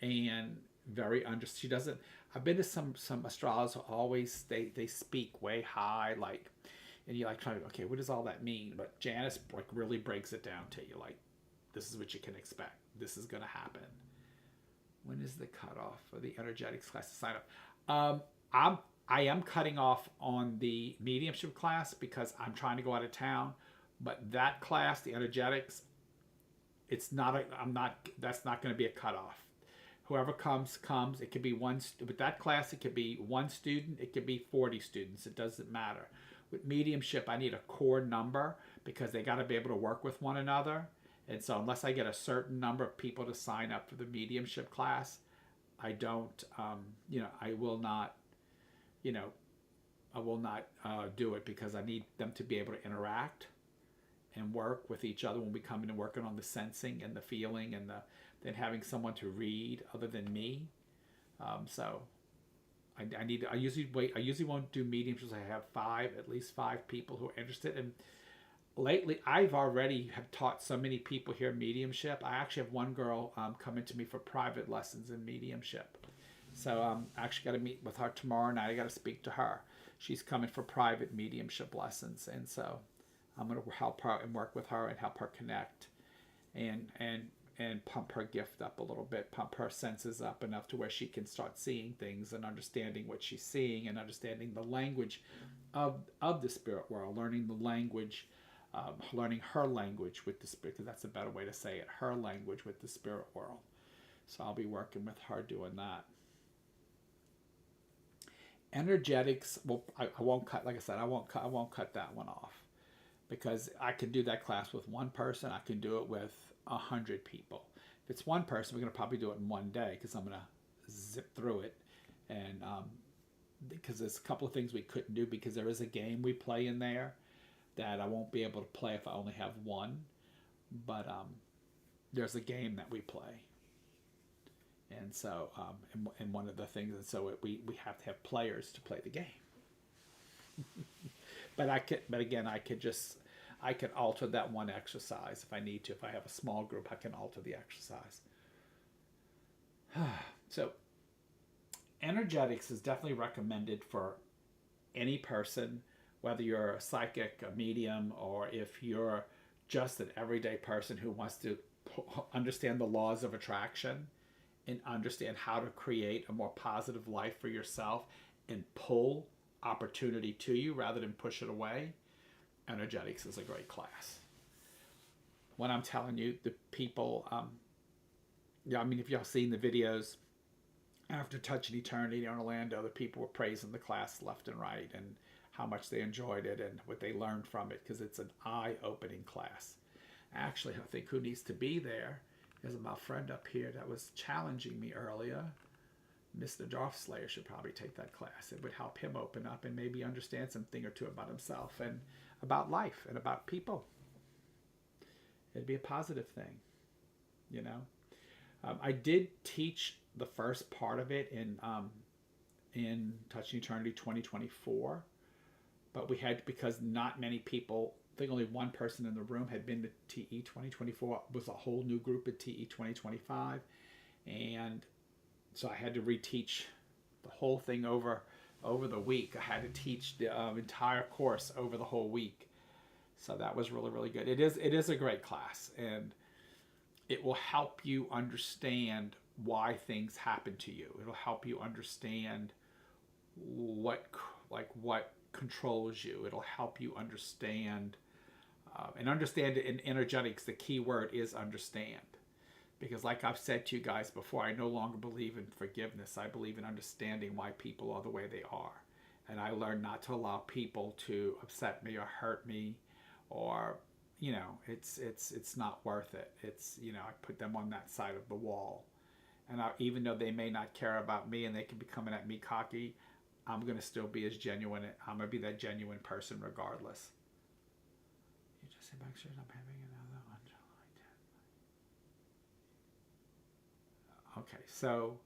and very she doesn't. I've been to some astrologers who always they speak way high, like, and you like trying to, okay, what does all that mean? But Janice like really breaks it down to you, like, this is what you can expect. This is going to happen. When is the cutoff for the energetics class to sign up? I am cutting off on the mediumship class because I'm trying to go out of town. But that class, the energetics, that's not going to be a cutoff. Whoever comes. It could be one. With that class, it could be one student. It could be 40 students. It doesn't matter. With mediumship, I need a core number because they got to be able to work with one another. And so unless I get a certain number of people to sign up for the mediumship class, I don't, I will not, do it, because I need them to be able to interact and work with each other when we come in and working on the sensing and the feeling and then having someone to read other than me. So I usually won't do mediums until I have at least five people who are interested. And lately, I've already have taught so many people here mediumship. I actually have one girl coming to me for private lessons in mediumship. So I actually got to meet with her tomorrow night. I got to speak to her. She's coming for private mediumship lessons, and so I'm going to help her and work with her and help her connect and pump her gift up a little bit, pump her senses up enough to where she can start seeing things and understanding what she's seeing and understanding the language of the spirit world, learning the language. Learning her language with the spirit, because that's a better way to say it, her language with the spirit world. So I'll be working with her doing that. Energetics, well, I won't cut, like I said, I won't cut that one off, because I can do that class with one person. I can do it with 100 people. If it's one person, we're going to probably do it in one day, because I'm going to zip through it. And because there's a couple of things we couldn't do, because there is a game we play in there that I won't be able to play if I only have one. But there's a game that we play. And so, and one of the things, and so we have to have players to play the game. But I could alter that one exercise if I need to. If I have a small group, I can alter the exercise. So, energetics is definitely recommended for any person, whether you're a psychic, a medium, or if you're just an everyday person who wants to understand the laws of attraction and understand how to create a more positive life for yourself and pull opportunity to you rather than push it away. Energetics is a great class. When I'm telling you, the people, if y'all seen the videos after Touching Eternity in Orlando, the people were praising the class left and right, and how much they enjoyed it and what they learned from it, because it's an eye-opening class. Actually, I think who needs to be there is my friend up here that was challenging me earlier. Mr. Darthslayer should probably take that class. It would help him open up and maybe understand something or two about himself and about life and about people. It'd be a positive thing, I did teach the first part of it in Touching Eternity 2024. But we had, because not many people, I think only one person in the room had been to TE 2024. It was a whole new group at TE 2025. And so I had to reteach the whole thing over the week. I had to teach the entire course over the whole week. So that was really, really good. It is a great class, and it will help you understand why things happen to you. It'll help you understand what controls you. It'll help you understand, and understand it in energetics. The key word is understand, because like I've said to you guys before, I no longer believe in forgiveness. I believe in understanding why people are the way they are, and I learned not to allow people to upset me or hurt me, or it's not worth it. I put them on that side of the wall, And even though they may not care about me and they can be coming at me cocky, I'm going to still be as genuine. I'm going to be that genuine person regardless. You just say back surgery, I'm having another on July 10th. Okay, so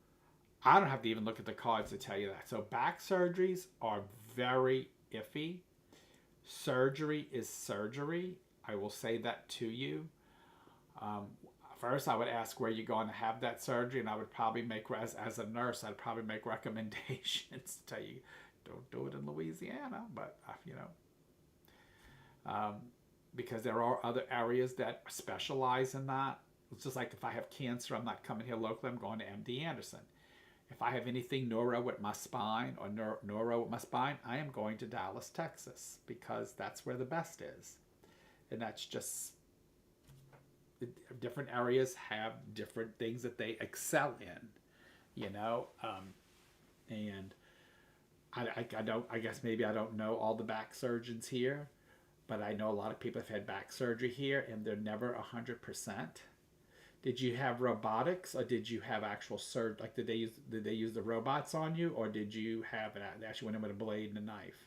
I don't have to even look at the cards to tell you that. So back surgeries are very iffy. Surgery is surgery. I will say that to you. First, I would ask where you're going to have that surgery, and I would probably make, as a nurse, I'd probably make recommendations to tell you, don't do it in Louisiana, but because there are other areas that specialize in that. It's just like if I have cancer, I'm not coming here locally, I'm going to MD Anderson. If I have anything neuro with my spine or neuro with my spine, I am going to Dallas, Texas, because that's where the best is. And that's just, different areas have different things that they excel in, and I guess maybe I don't know all the back surgeons here, but I know a lot of people have had back surgery here and they're never 100%. Did you have robotics, or did you have actual surgery? Like, did they use the robots on you, or did you have they actually went in with a blade and a knife?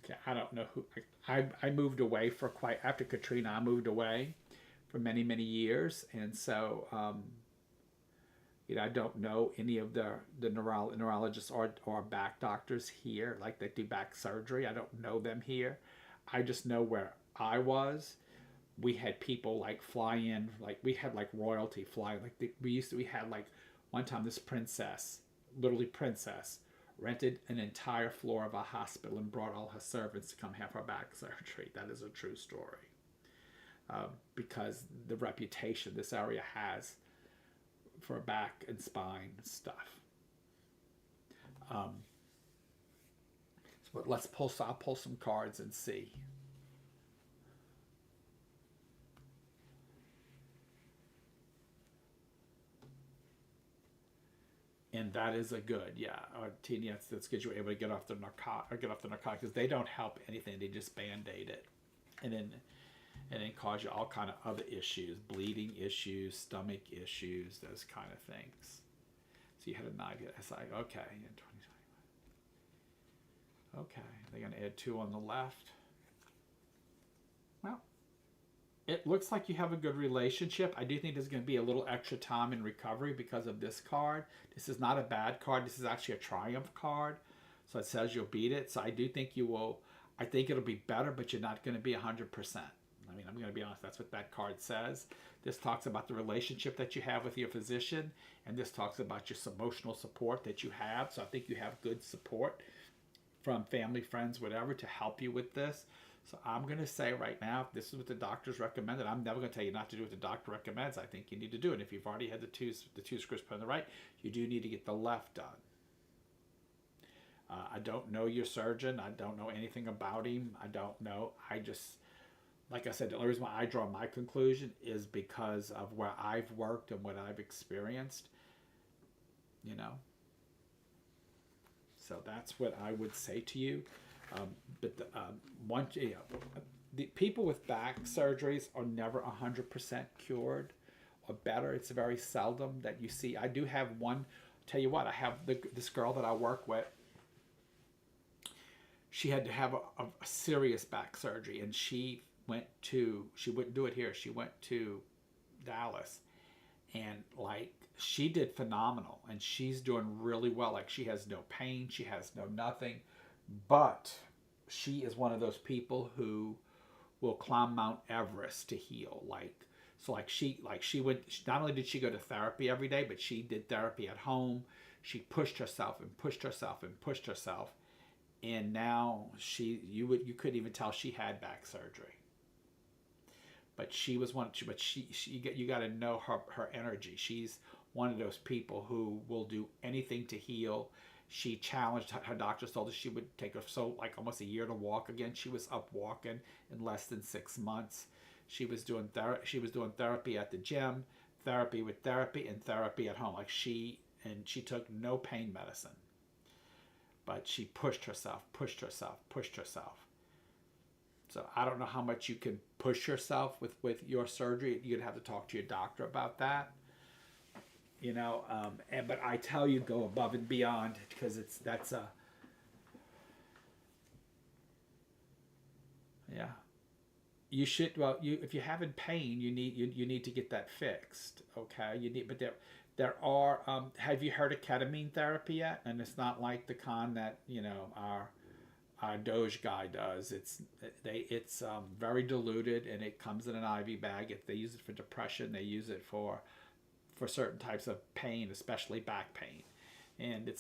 Okay, I don't know who. I moved away for after Katrina. I moved away for many, many years, and so I don't know any of the neurologists or back doctors here, like that do back surgery. I don't know them here. I just know where I was. We had people like fly in, like we had like royalty fly. Like we had like one time this princess, literally princess, rented an entire floor of a hospital and brought all her servants to come have her back surgery. That is a true story. Because the reputation this area has for back and spine stuff. So I'll pull some cards and see. And that is a good, Tina, that's good. You're able to get off the narcotics, because they don't help anything. They just band-aid it, and then cause you all kind of other issues, bleeding issues, stomach issues, those kind of things. So you had a idea. It's like, okay, in 2020. Okay, they're going to add 2 on the left. Well, it looks like you have a good relationship. I do think there's going to be a little extra time in recovery because of this card. This is not a bad card. This is actually a triumph card. So it says you'll beat it. So I do think you will. I think it'll be better, but you're not going to be 100%. I mean, I'm going to be honest. That's what that card says. This talks about the relationship that you have with your physician, and this talks about your emotional support that you have. So I think you have good support from family, friends, whatever, to help you with this. So I'm going to say right now, if this is what the doctors recommended, I'm never going to tell you not to do what the doctor recommends. I think you need to do it. If you've already had the two screws put on the right, you do need to get the left done. I don't know your surgeon. I don't know anything about him. I don't know. I just, like I said, the only reason why I draw my conclusion is because of where I've worked and what I've experienced, So that's what I would say to you. The people with back surgeries are never 100% cured or better. It's very seldom that you see. I do have one. Tell you what, I have this girl that I work with. She had to have a serious back surgery, and she wouldn't do it here. She went to Dallas, and like she did phenomenal, and she's doing really well. Like she has no pain, she has no nothing. But she is one of those people who will climb Mount Everest to heal. She went. Not only did she go to therapy every day, but she did therapy at home. She pushed herself and pushed herself and pushed herself, and now you couldn't even tell she had back surgery. But she was one. But you got to know her energy. She's one of those people who will do anything to heal. She challenged her doctor, told her she would take her almost a year to walk again. She was up walking in less than 6 months. She was doing therapy at the gym, therapy with therapy, and therapy at home. She took no pain medicine, but she pushed herself. So I don't know how much you can push yourself with your surgery. You'd have to talk to your doctor about that. But I tell you, go above and beyond, because that's a, yeah. You should, well, if you're having pain, you need to get that fixed. Okay, but there are, have you heard of ketamine therapy yet? And it's not like the kind that our Doge guy does. It's very diluted, and it comes in an IV bag. They use it for depression. They use it for certain types of pain, especially back pain. And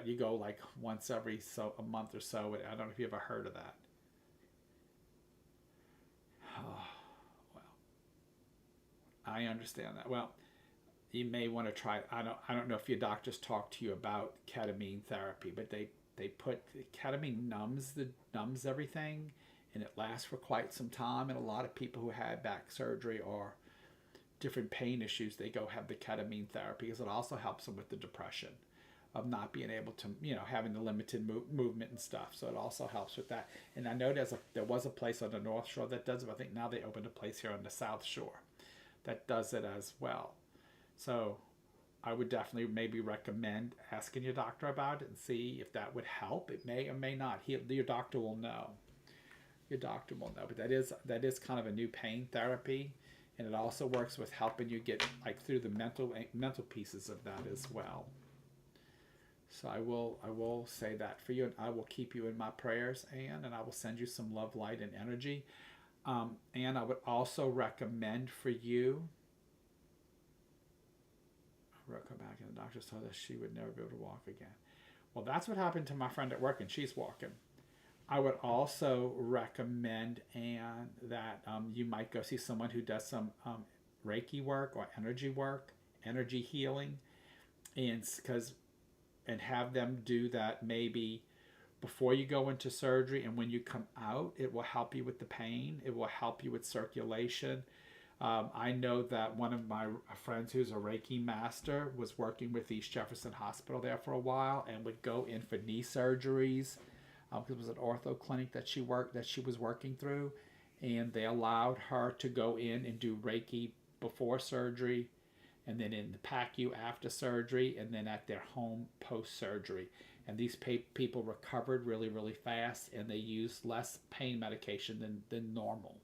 you go like once every a month or so. I don't know if you ever heard of that. Oh, well, I understand that. Well, you may want to try. I don't know if your doctors talk to you about ketamine therapy, but they put ketamine numbs everything, and it lasts for quite some time. And a lot of people who had back surgery or different pain issues, they go have the ketamine therapy, because it also helps them with the depression of not being able to, having the limited movement and stuff. So it also helps with that. And I know there was a place on the North Shore that does it. I think now they opened a place here on the South Shore that does it as well. So I would definitely maybe recommend asking your doctor about it and see if that would help. It may or may not. Your doctor will know. Your doctor will know. But that is kind of a new pain therapy, and it also works with helping you get like through the mental pieces of that as well. So I will say that for you, and I will keep you in my prayers, Anne, and I will send you some love, light, and energy. And I would also recommend for you. I wrote her back, and the doctor told us she would never be able to walk again. Well, that's what happened to my friend at work, and she's walking. I would also recommend, Anne, that you might go see someone who does some Reiki work or energy healing, and have them do that maybe before you go into surgery, and when you come out, it will help you with the pain. It will help you with circulation. I know that one of my friends who's a Reiki master was working with East Jefferson Hospital there for a while, and would go in for knee surgeries. It was an ortho clinic that she was working through, and they allowed her to go in and do Reiki before surgery, and then in the PACU after surgery, and then at their home post-surgery. And these people recovered really, really fast, and they used less pain medication than normal.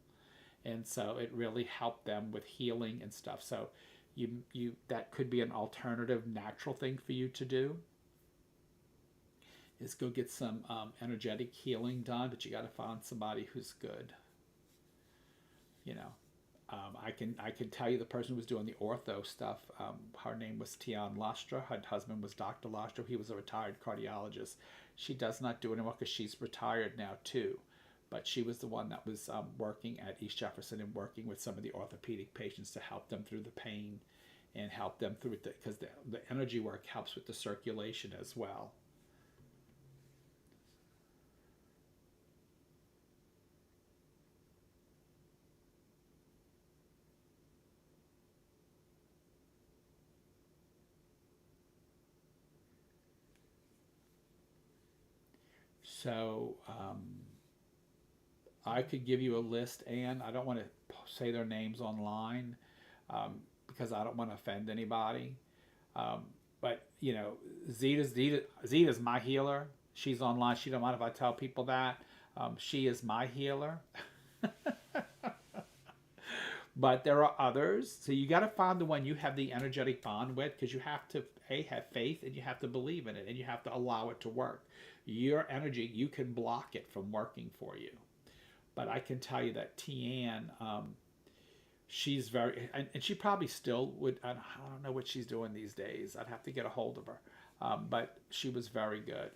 And so it really helped them with healing and stuff. So you that could be an alternative natural thing for you to do, is go get some energetic healing done, but you got to find somebody who's good. I can tell you the person who was doing the ortho stuff, her name was Tian Lustra. Her husband was Dr. Lustra. He was a retired cardiologist. She does not do anymore because she's retired now too. But she was the one that was working at East Jefferson and working with some of the orthopedic patients to help them through the pain and help them through it, because the energy work helps with the circulation as well. So I could give you a list, and I don't want to say their names online because I don't want to offend anybody. But Zeta's my healer. She's online. She don't mind if I tell people that. She is my healer. But there are others. So you got to find the one you have the energetic bond with, because you have to have faith, and you have to believe in it, and you have to allow it to work. Your energy, you can block it from working for you. But I can tell you that Tian, she's very, and she probably still would, I don't know what she's doing these days. I'd have to get a hold of her. But she was very good.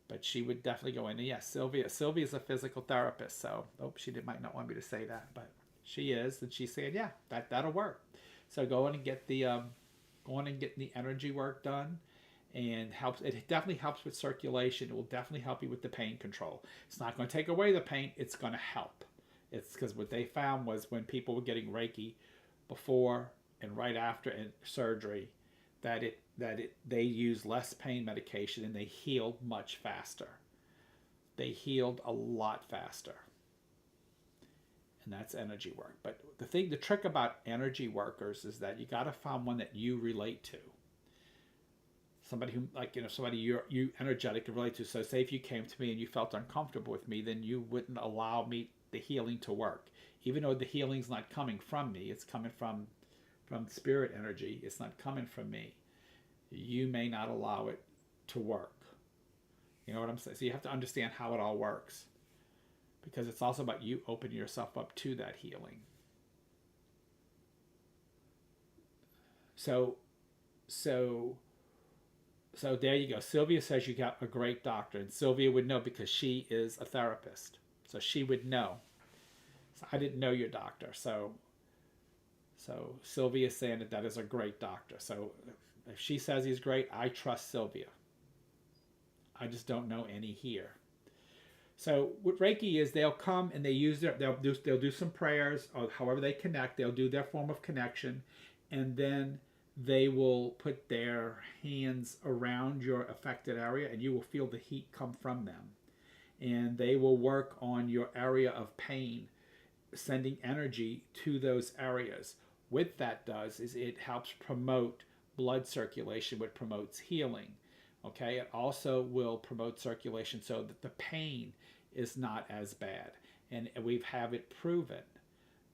But she would definitely go in. And yes, Sylvia's a physical therapist. So, might not want me to say that, but she is. And she's saying, yeah, that'll work. So go in and get the energy work done. And it definitely helps with circulation. It will definitely help you with the pain control. It's not going to take away the pain. It's going to help. It's because what they found was when people were getting Reiki before and right after surgery, they used less pain medication, and they healed much faster. They healed a lot faster. and that's energy work. But the trick about energy workers is that you got to find one that you relate to. Somebody who, like, somebody you energetic can relate to. So say if you came to me and you felt uncomfortable with me, then you wouldn't allow me the healing to work. Even though the healing's not coming from me, it's coming from spirit energy. It's not coming from me. You may not allow it to work. You know what I'm saying? So you have to understand how it all works, because it's also about you opening yourself up to that healing. So there you go. Sylvia says you got a great doctor, and Sylvia would know because she is a therapist. So she would know. So I didn't know your doctor. So Sylvia is saying that is a great doctor. So if she says he's great, I trust Sylvia. I just don't know any here. So what Reiki is, they'll come and they'll do some prayers, or however they connect. They'll do their form of connection, and then they will put their hands around your affected area, and you will feel the heat come from them. And they will work on your area of pain, sending energy to those areas. What that does is it helps promote blood circulation, which promotes healing. Okay, it also will promote circulation so that the pain is not as bad. And we've have it proven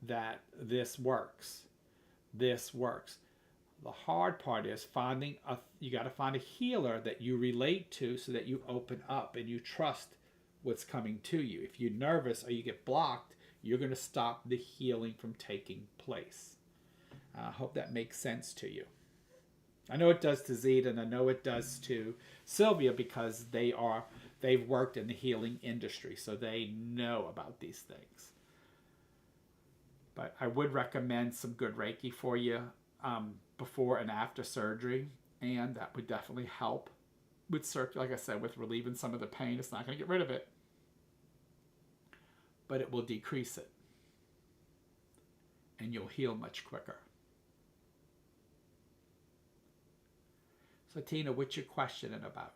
that this works. This works. The hard part is you got to find a healer that you relate to so that you open up and you trust what's coming to you. If you're nervous or you get blocked, you're going to stop the healing from taking place. I hope that makes sense to you. I know it does to Zita, and I know it does to Sylvia, because they've worked in the healing industry, so they know about these things. But I would recommend some good Reiki for you before and after surgery, and that would definitely help with like I said, with relieving some of the pain. It's not going to get rid of it, but it will decrease it, and you'll heal much quicker. So Tina, what you questioning about?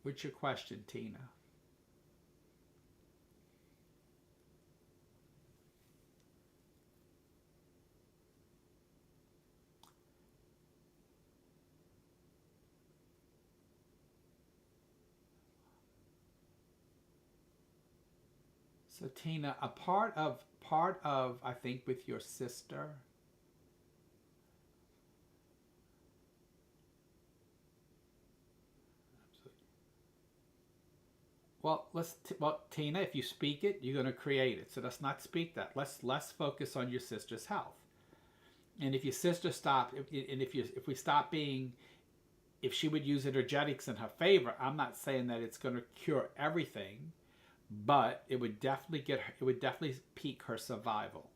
What's your question, Tina? So Tina, a part of I think with your sister. Well, Tina, if you speak it, you're going to create it. So let's not speak that. Let's focus on your sister's health. And if your sister if she would use energetics in her favor, I'm not saying that it's going to cure everything, but it would definitely pique her survival.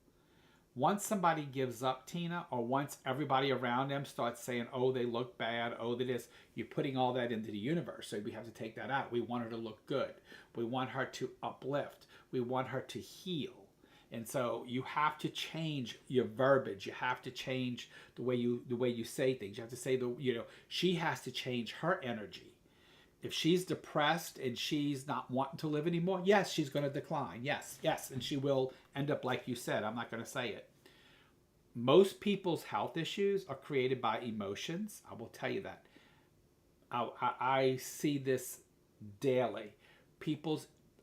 Once somebody gives up, Tina, or once everybody around them starts saying, oh, they look bad, oh, they this, you're putting all that into the universe. So we have to take that out. We want her to look good. We want her to uplift. We want her to heal. And so you have to change your verbiage. You have to change the way you say things. You have to say she has to change her energy. If she's depressed and she's not wanting to live anymore, yes, she's going to decline. Yes, and she will end up like you said. I'm not going to say it. Most people's health issues are created by emotions. I will tell you that. I see this daily.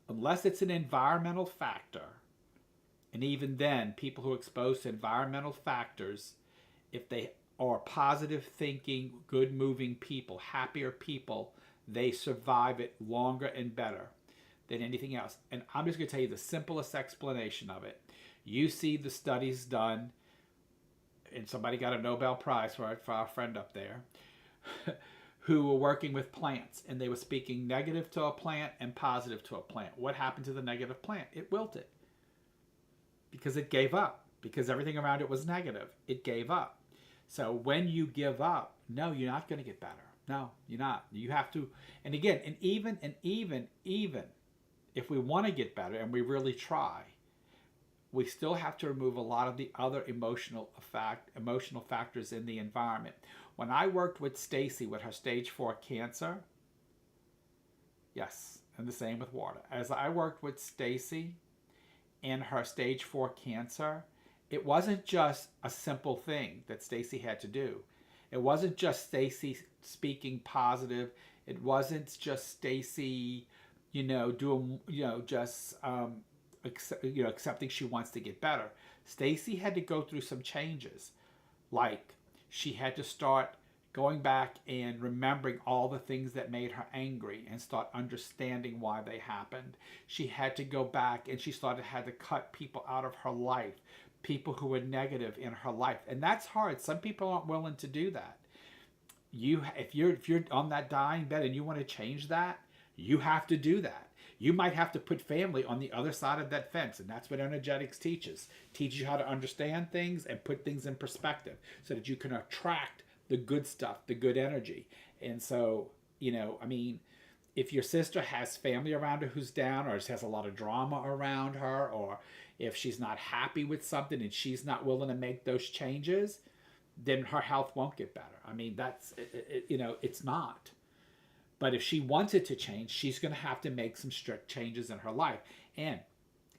Unless it's an environmental factor, and even then, people who are exposed to environmental factors, if they are positive thinking, good moving people, happier people, they survive it longer and better than anything else. And I'm just going to tell you the simplest explanation of it. You see the studies done, and somebody got a Nobel Prize for our friend up there, who were working with plants, and they were speaking negative to a plant and positive to a plant. What happened to the negative plant? It wilted. Because it gave up. Because everything around it was negative. It gave up. So when you give up, no, you're not going to get better. No, you're not. You have to, and again, and even if we want to get better and we really try, we still have to remove a lot of the other emotional factors in the environment. When I worked with Stacy with her stage 4 cancer, yes, and the same with water. As I worked with Stacy in her stage 4 cancer, it wasn't just a simple thing that Stacy had to do. It wasn't just Stacy speaking positive. It wasn't just Stacy, doing, just accepting she wants to get better. Stacy had to go through some changes. Like, she had to start going back and remembering all the things that made her angry and start understanding why they happened. She had to go back and she had to cut people out of her life, people who were negative in her life. And that's hard. Some people aren't willing to do that. If you're on that dying bed and you want to change that, you have to do that. You might have to put family on the other side of that fence, and that's what energetics teaches. Teaches you how to understand things and put things in perspective so that you can attract the good stuff, the good energy. And so, if your sister has family around her who's down, or has a lot of drama around her, or if she's not happy with something and she's not willing to make those changes, then her health won't get better. It's not. But if she wanted to change, she's going to have to make some strict changes in her life. And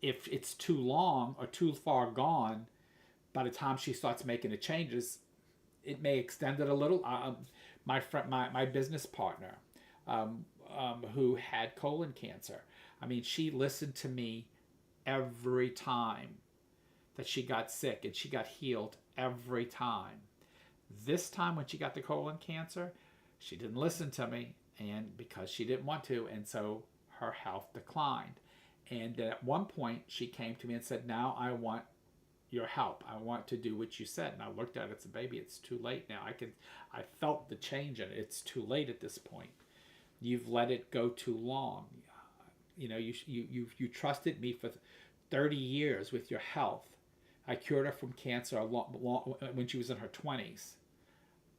if it's too long or too far gone, by the time she starts making the changes, it may extend it a little. My business partner, who had colon cancer, she listened to me every time that she got sick, and she got healed every time. This time when she got the colon cancer, she didn't listen to me, and because she didn't want to, and so her health declined. And at one point she came to me and said, now I want your help. I want to do what you said. And I looked at it and said, baby, it's too late now. I felt the change in it. It's too late at this point. You've let it go too long. You trusted me for 30 years with your health. I cured her from cancer when she was in her 20s.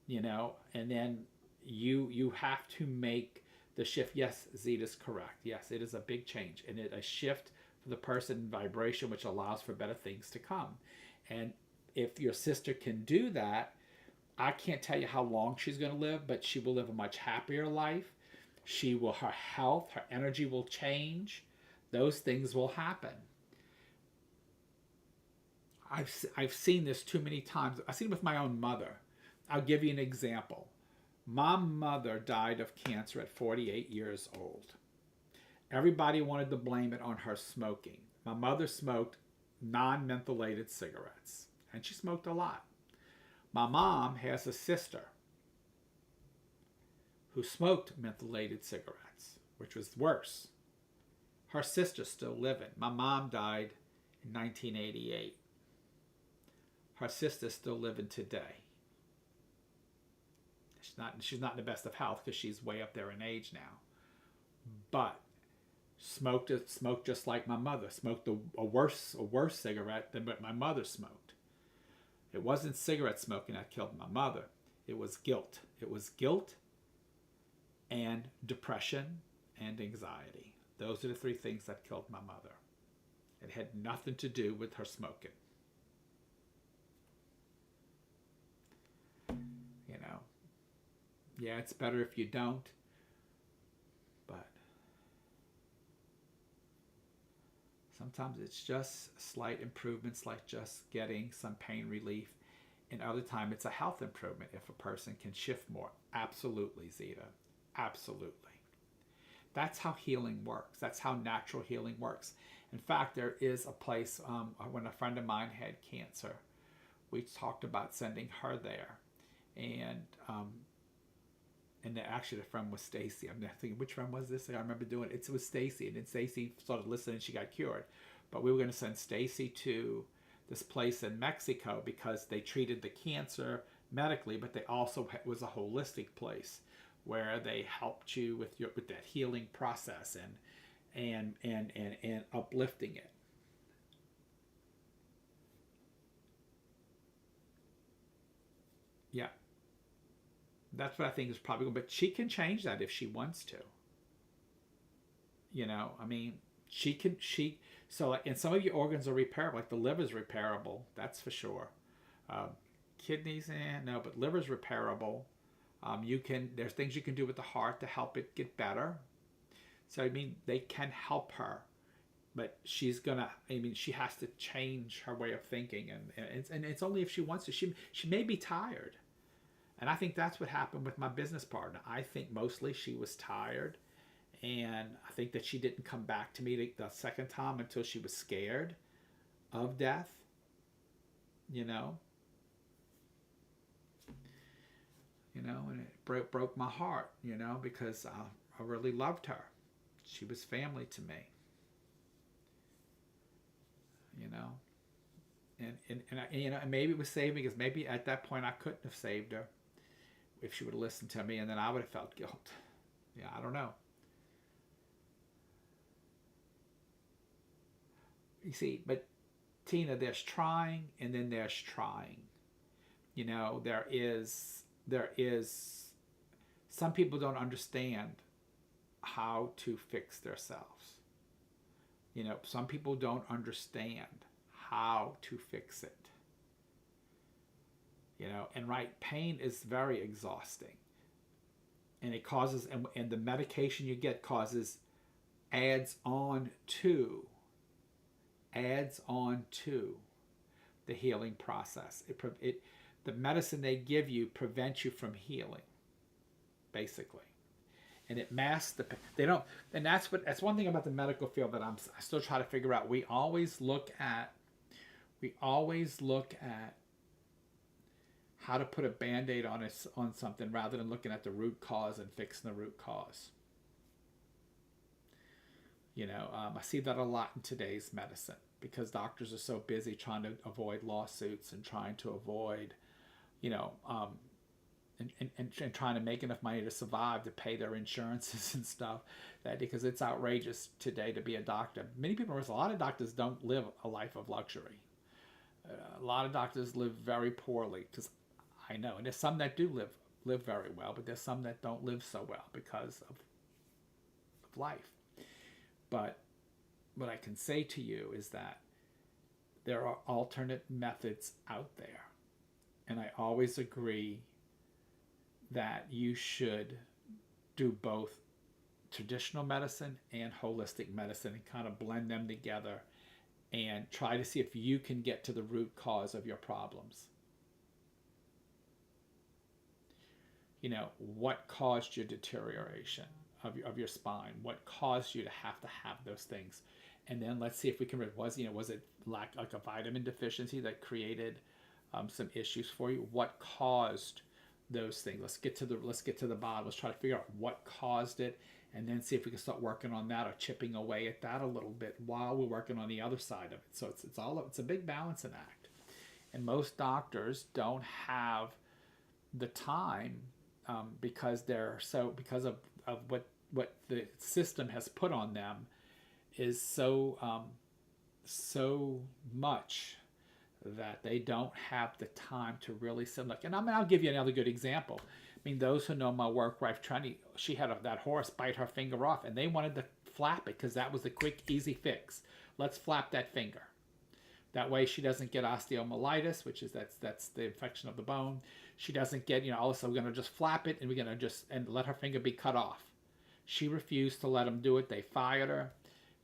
And then you have to make the shift. Yes, Zita's correct. Yes, it is a big change, and a shift for the person in vibration, which allows for better things to come. And if your sister can do that, I can't tell you how long she's going to live, but she will live a much happier life. Her health, her energy will change. Those things will happen. I've seen this too many times. I've seen it with my own mother. I'll give you an example. My mother died of cancer at 48 years old. Everybody wanted to blame it on her smoking. My mother smoked non-mentholated cigarettes, and she smoked a lot. My mom has a sister who smoked mentholated cigarettes, which was worse. Her sister's still living. My mom died in 1988. Her sister's still living today. She's not in the best of health because she's way up there in age now. But smoked just like my mother. Smoked a worse cigarette than what my mother smoked. It wasn't cigarette smoking that killed my mother. It was guilt. It was guilt and depression and anxiety. Those are the three things that killed my mother. It had nothing to do with her smoking. Yeah, it's better if you don't, but sometimes it's just slight improvements, like just getting some pain relief. And other time it's a health improvement if a person can shift more. Absolutely, Zita. Absolutely. That's how healing works. That's how natural healing works. In fact, there is a place, when a friend of mine had cancer, we talked about sending her there. And actually the friend was Stacy. I'm thinking, which friend was this? I remember doing it. It was Stacy. And then Stacy started listening and she got cured. But we were going to send Stacy to this place in Mexico because they treated the cancer medically, but they also was a holistic place where they helped you with that healing process and uplifting it. Yeah. That's what I think is probably good. But she can change that if she wants to. So like, and some of your organs are repairable, like the liver's repairable, that's for sure. Kidneys, no, but liver's repairable. There's things you can do with the heart to help it get better. So I mean, they can help her, but she has to change her way of thinking, and it's only if she wants to. She may be tired, and I think that's what happened with my business partner. I think mostly she was tired, and I think that she didn't come back to me the second time until she was scared of death. You know, and it broke my heart. Because I really loved her. She was family to me. And maybe it was saving, because maybe at that point I couldn't have saved her if she would have listened to me, and then I would have felt guilt. Yeah, I don't know. You see, but Tina, there's trying, and then there's trying. There is some people don't understand how to fix themselves. Some people don't understand how to fix it. And right, pain is very exhausting. And it causes, and the medication you get adds on to the healing process. The medicine they give you prevents you from healing, basically. And it masks the pain. They don't, and that's one thing about the medical field that I still try to figure out. We always look at how to put a Band-Aid on something rather than looking at the root cause and fixing the root cause. I see that a lot in today's medicine, because doctors are so busy trying to avoid lawsuits and trying to avoid, and trying to make enough money to survive, to pay their insurances and stuff, because it's outrageous today to be a doctor. A lot of doctors don't live a life of luxury. A lot of doctors live very poorly, because I know, and there's some that do live very well, but there's some that don't live so well because of life. But what I can say to you is that there are alternate methods out there. And I always agree that you should do both traditional medicine and holistic medicine and kind of blend them together and try to see if you can get to the root cause of your problems. What caused your deterioration of your spine? What caused you to have those things? And then let's see if we can, was it like a vitamin deficiency that created some issues for you? What caused those things? Let's get to the bottom. Let's try to figure out what caused it, and then see if we can start working on that or chipping away at that a little bit while we're working on the other side of it. So it's a big balancing act, and most doctors don't have the time because of what the system has put on them is so much that they don't have the time to really sit and look. And I'll give you another good example. Those who know my work wife, Trenny, she had that horse bite her finger off, and they wanted to flap it because that was a quick, easy fix. Let's flap that finger. That way she doesn't get osteomyelitis, which is that's the infection of the bone. She doesn't get, also we're going to just flap it, and we're going to and let her finger be cut off. She refused to let them do it. They fired her.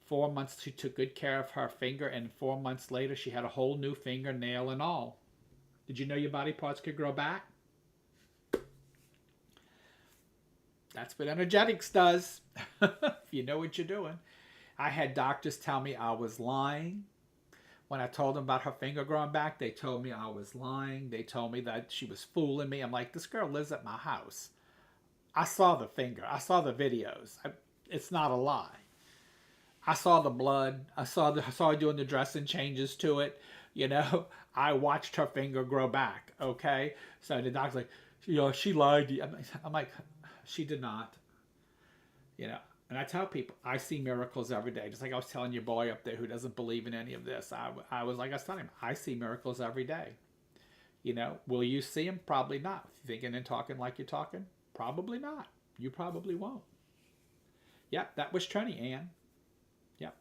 4 months she took good care of her finger, and 4 months later she had a whole new finger, nail and all. Did you know your body parts could grow back? That's what energetics does. If you know what you're doing. I had doctors tell me I was lying. When I told them about her finger growing back, they told me I was lying. They told me that she was fooling me. I'm like, this girl lives at my house. I saw the finger. I saw the videos. It's not a lie. I saw the blood. I saw her doing the dressing changes to it. I watched her finger grow back. Okay, so the doctor's like, she lied to you. I'm like, she did not. And I tell people, I see miracles every day. Just like I was telling your boy up there who doesn't believe in any of this. I was telling him, I see miracles every day. Will you see them? Probably not. Thinking and talking like you're talking? Probably not. You probably won't. Yep, that was Trenny, Ann. Yep.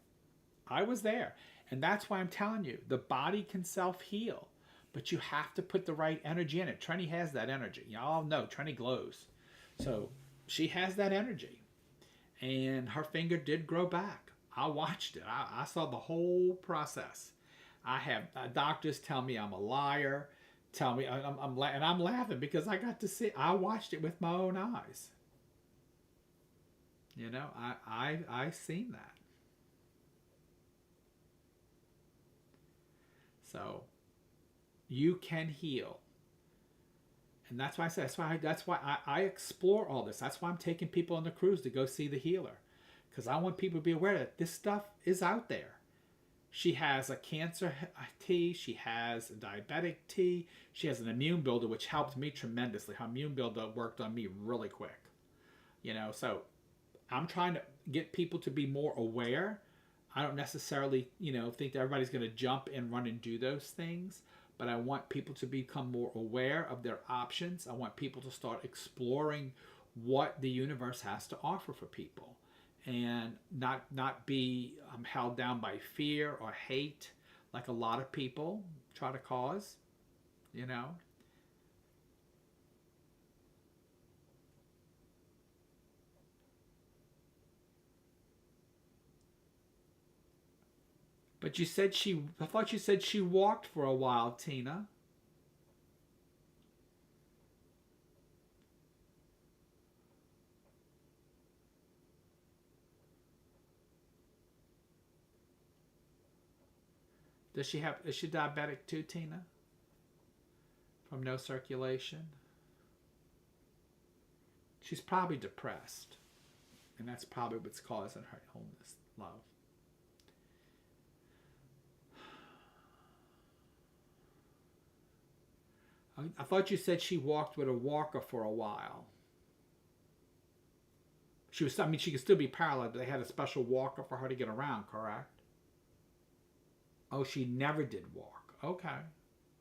I was there. And that's why I'm telling you, the body can self-heal, but you have to put the right energy in it. Trenny has that energy. Y'all know Trenny glows. So she has that energy. And her finger did grow back. I watched it. I saw the whole process. I have doctors tell me I'm a liar. Tell me and I'm laughing because I got to see. I watched it with my own eyes. You know, I seen that. So you can heal. And that's why I say that's why I explore all this. That's why I'm taking people on the cruise to go see the healer. Because I want people to be aware that this stuff is out there. She has a cancer tea. She has a diabetic tea. She has an immune builder, which helped me tremendously. Her immune builder worked on me really quick. You know, so I'm trying to get people to be more aware. I don't necessarily, think that everybody's going to jump and run and do those things, but I want people to become more aware of their options. I want people to start exploring what the universe has to offer for people, and not be held down by fear or hate like a lot of people try to cause, you know. But I thought you said she walked for a while, Tina. Is she diabetic too, Tina? From no circulation? She's probably depressed. And that's probably what's causing her illness, love. I thought you said she walked with a walker for a while. She could still be paralyzed, but they had a special walker for her to get around, correct? Oh, she never did walk. Okay.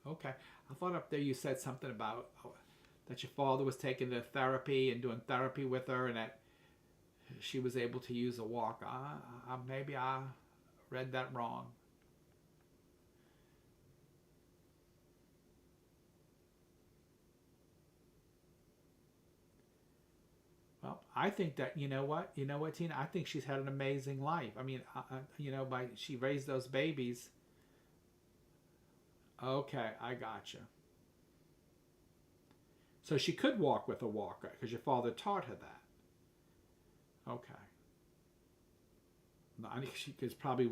Okay. I thought up there you said something about that your father was taking the therapy and doing therapy with her, and that she was able to use a walker. Maybe I read that wrong. Well, I think that you know what, Tina. I think she's had an amazing life. I mean, she raised those babies. Okay, I gotcha. So she could walk with a walker because your father taught her that. Okay. I think she is probably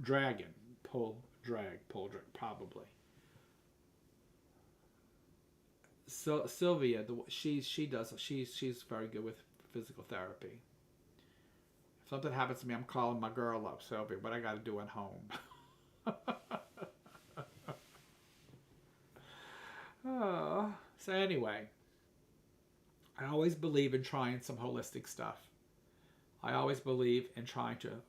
dragging, pull, drag, probably. So Sylvia, she's very good with physical therapy. If something happens to me, I'm calling my girl up, Sylvia. What I got to do at home? Oh, so anyway, I always believe in trying some holistic stuff. I always believe in trying to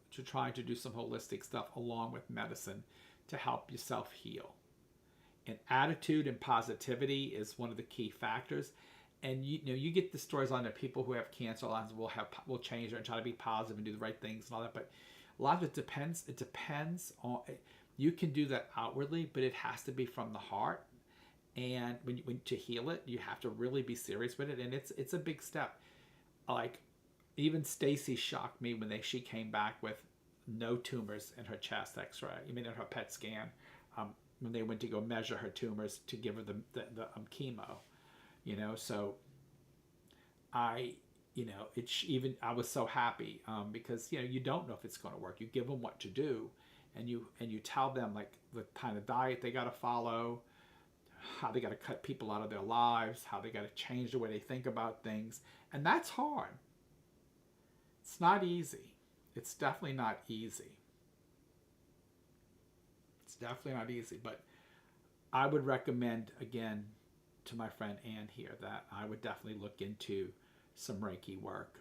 do some holistic stuff along with medicine to help yourself heal. And attitude and positivity is one of the key factors. And you get the stories on the people who have cancer lines will change and try to be positive and do the right things and all that. But a lot of it depends. It depends on, you can do that outwardly, but it has to be from the heart. And when to heal it, you have to really be serious with it. And it's a big step. Like even Stacy shocked me when she came back with no tumors in her chest X-ray. I mean in her PET scan. When they went to go measure her tumors to give her the chemo, so I was so happy because you don't know if it's going to work. You give them what to do, and you tell them like the kind of diet they got to follow, how they got to cut people out of their lives, how they got to change the way they think about things, and that's hard. It's not easy. It's definitely not easy. It's definitely not easy, but I would recommend, again, to my friend Ann here, that I would definitely look into some Reiki work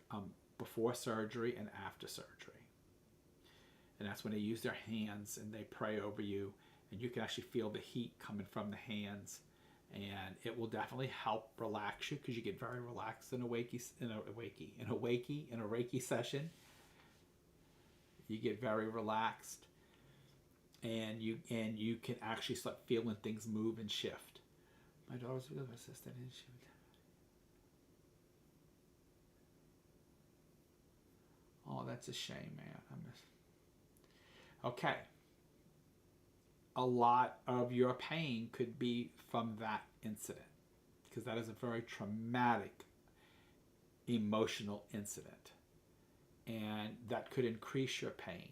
before surgery and after surgery. And that's when they use their hands and they pray over you, and you can actually feel the heat coming from the hands, and it will definitely help relax you because you get very relaxed in a Reiki session. You get very relaxed. and you can actually start feeling things move and shift. My daughter's a real assistant, and she would. Oh, that's a shame, man. Okay. A lot of your pain could be from that incident, because that is a very traumatic emotional incident, and that could increase your pain.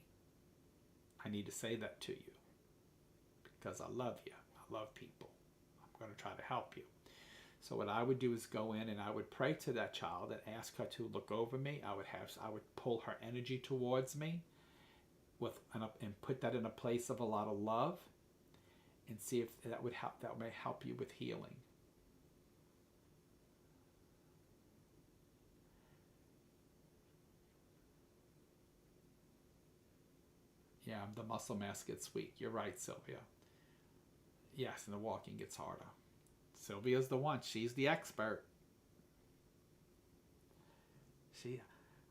I need to say that to you because I love you. I love people. I'm going to try to help you. So what I would do is go in and I would pray to that child and ask her to look over me. I would pull her energy towards me and put that in a place of a lot of love, and see if that would help. That may help you with healing. Yeah, the muscle mass gets weak. You're right, Sylvia. Yes, and the walking gets harder. Sylvia's the one. She's the expert.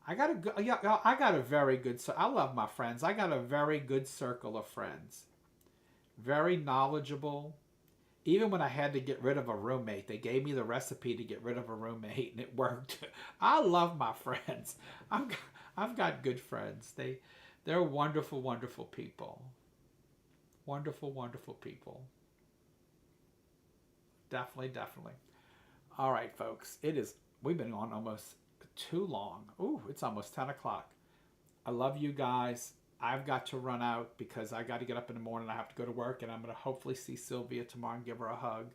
I got a very good. I love my friends. I got a very good circle of friends. Very knowledgeable. Even when I had to get rid of a roommate, they gave me the recipe to get rid of a roommate, and it worked. I love my friends. I've got good friends. They're wonderful, wonderful people. Wonderful, wonderful people. Definitely, definitely. All right, folks. We've been on almost too long. Ooh, it's almost 10 o'clock. I love you guys. I've got to run out because I got to get up in the morning. I have to go to work, and I'm going to hopefully see Sylvia tomorrow and give her a hug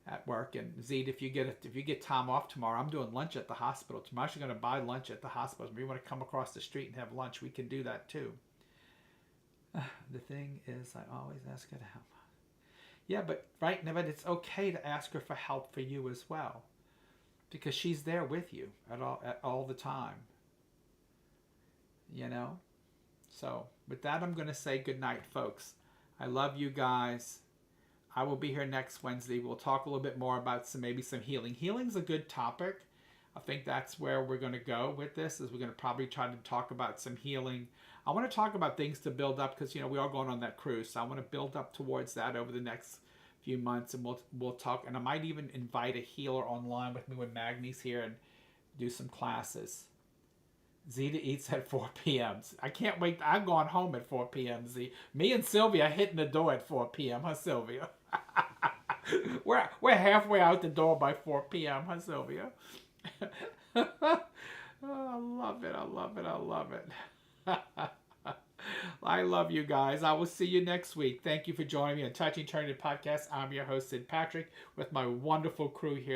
at work. And Zeke, if you get time off tomorrow, I'm doing lunch at the hospital. Tomorrow, I'm actually going to buy lunch at the hospital. If you want to come across the street and have lunch, we can do that too. The thing is, I always ask her to help. Yeah, but it's okay to ask her for help for you as well, because she's there with you at all the time. You know? So, with that, I'm going to say good night, folks. I love you guys. I will be here next Wednesday. We'll talk a little bit more about maybe some healing. Healing's a good topic. I think that's where we're going to go with this, is we're going to probably try to talk about some healing. I want to talk about things to build up, because, we are going on that cruise. So I want to build up towards that over the next few months, and we'll talk. And I might even invite a healer online with me when Magni's here and do some classes. Zeta eats at 4 p.m. I can't wait. I'm going home at 4 p.m. Z. Me and Sylvia are hitting the door at 4 p.m. Huh, Sylvia? We're halfway out the door by 4 p.m. Huh, Sylvia? Oh, I love it. I love it. I love it. I love you guys. I will see you next week. Thank you for joining me on Touching Eternity Podcast. I'm your host, Sid Patrick, with my wonderful crew here.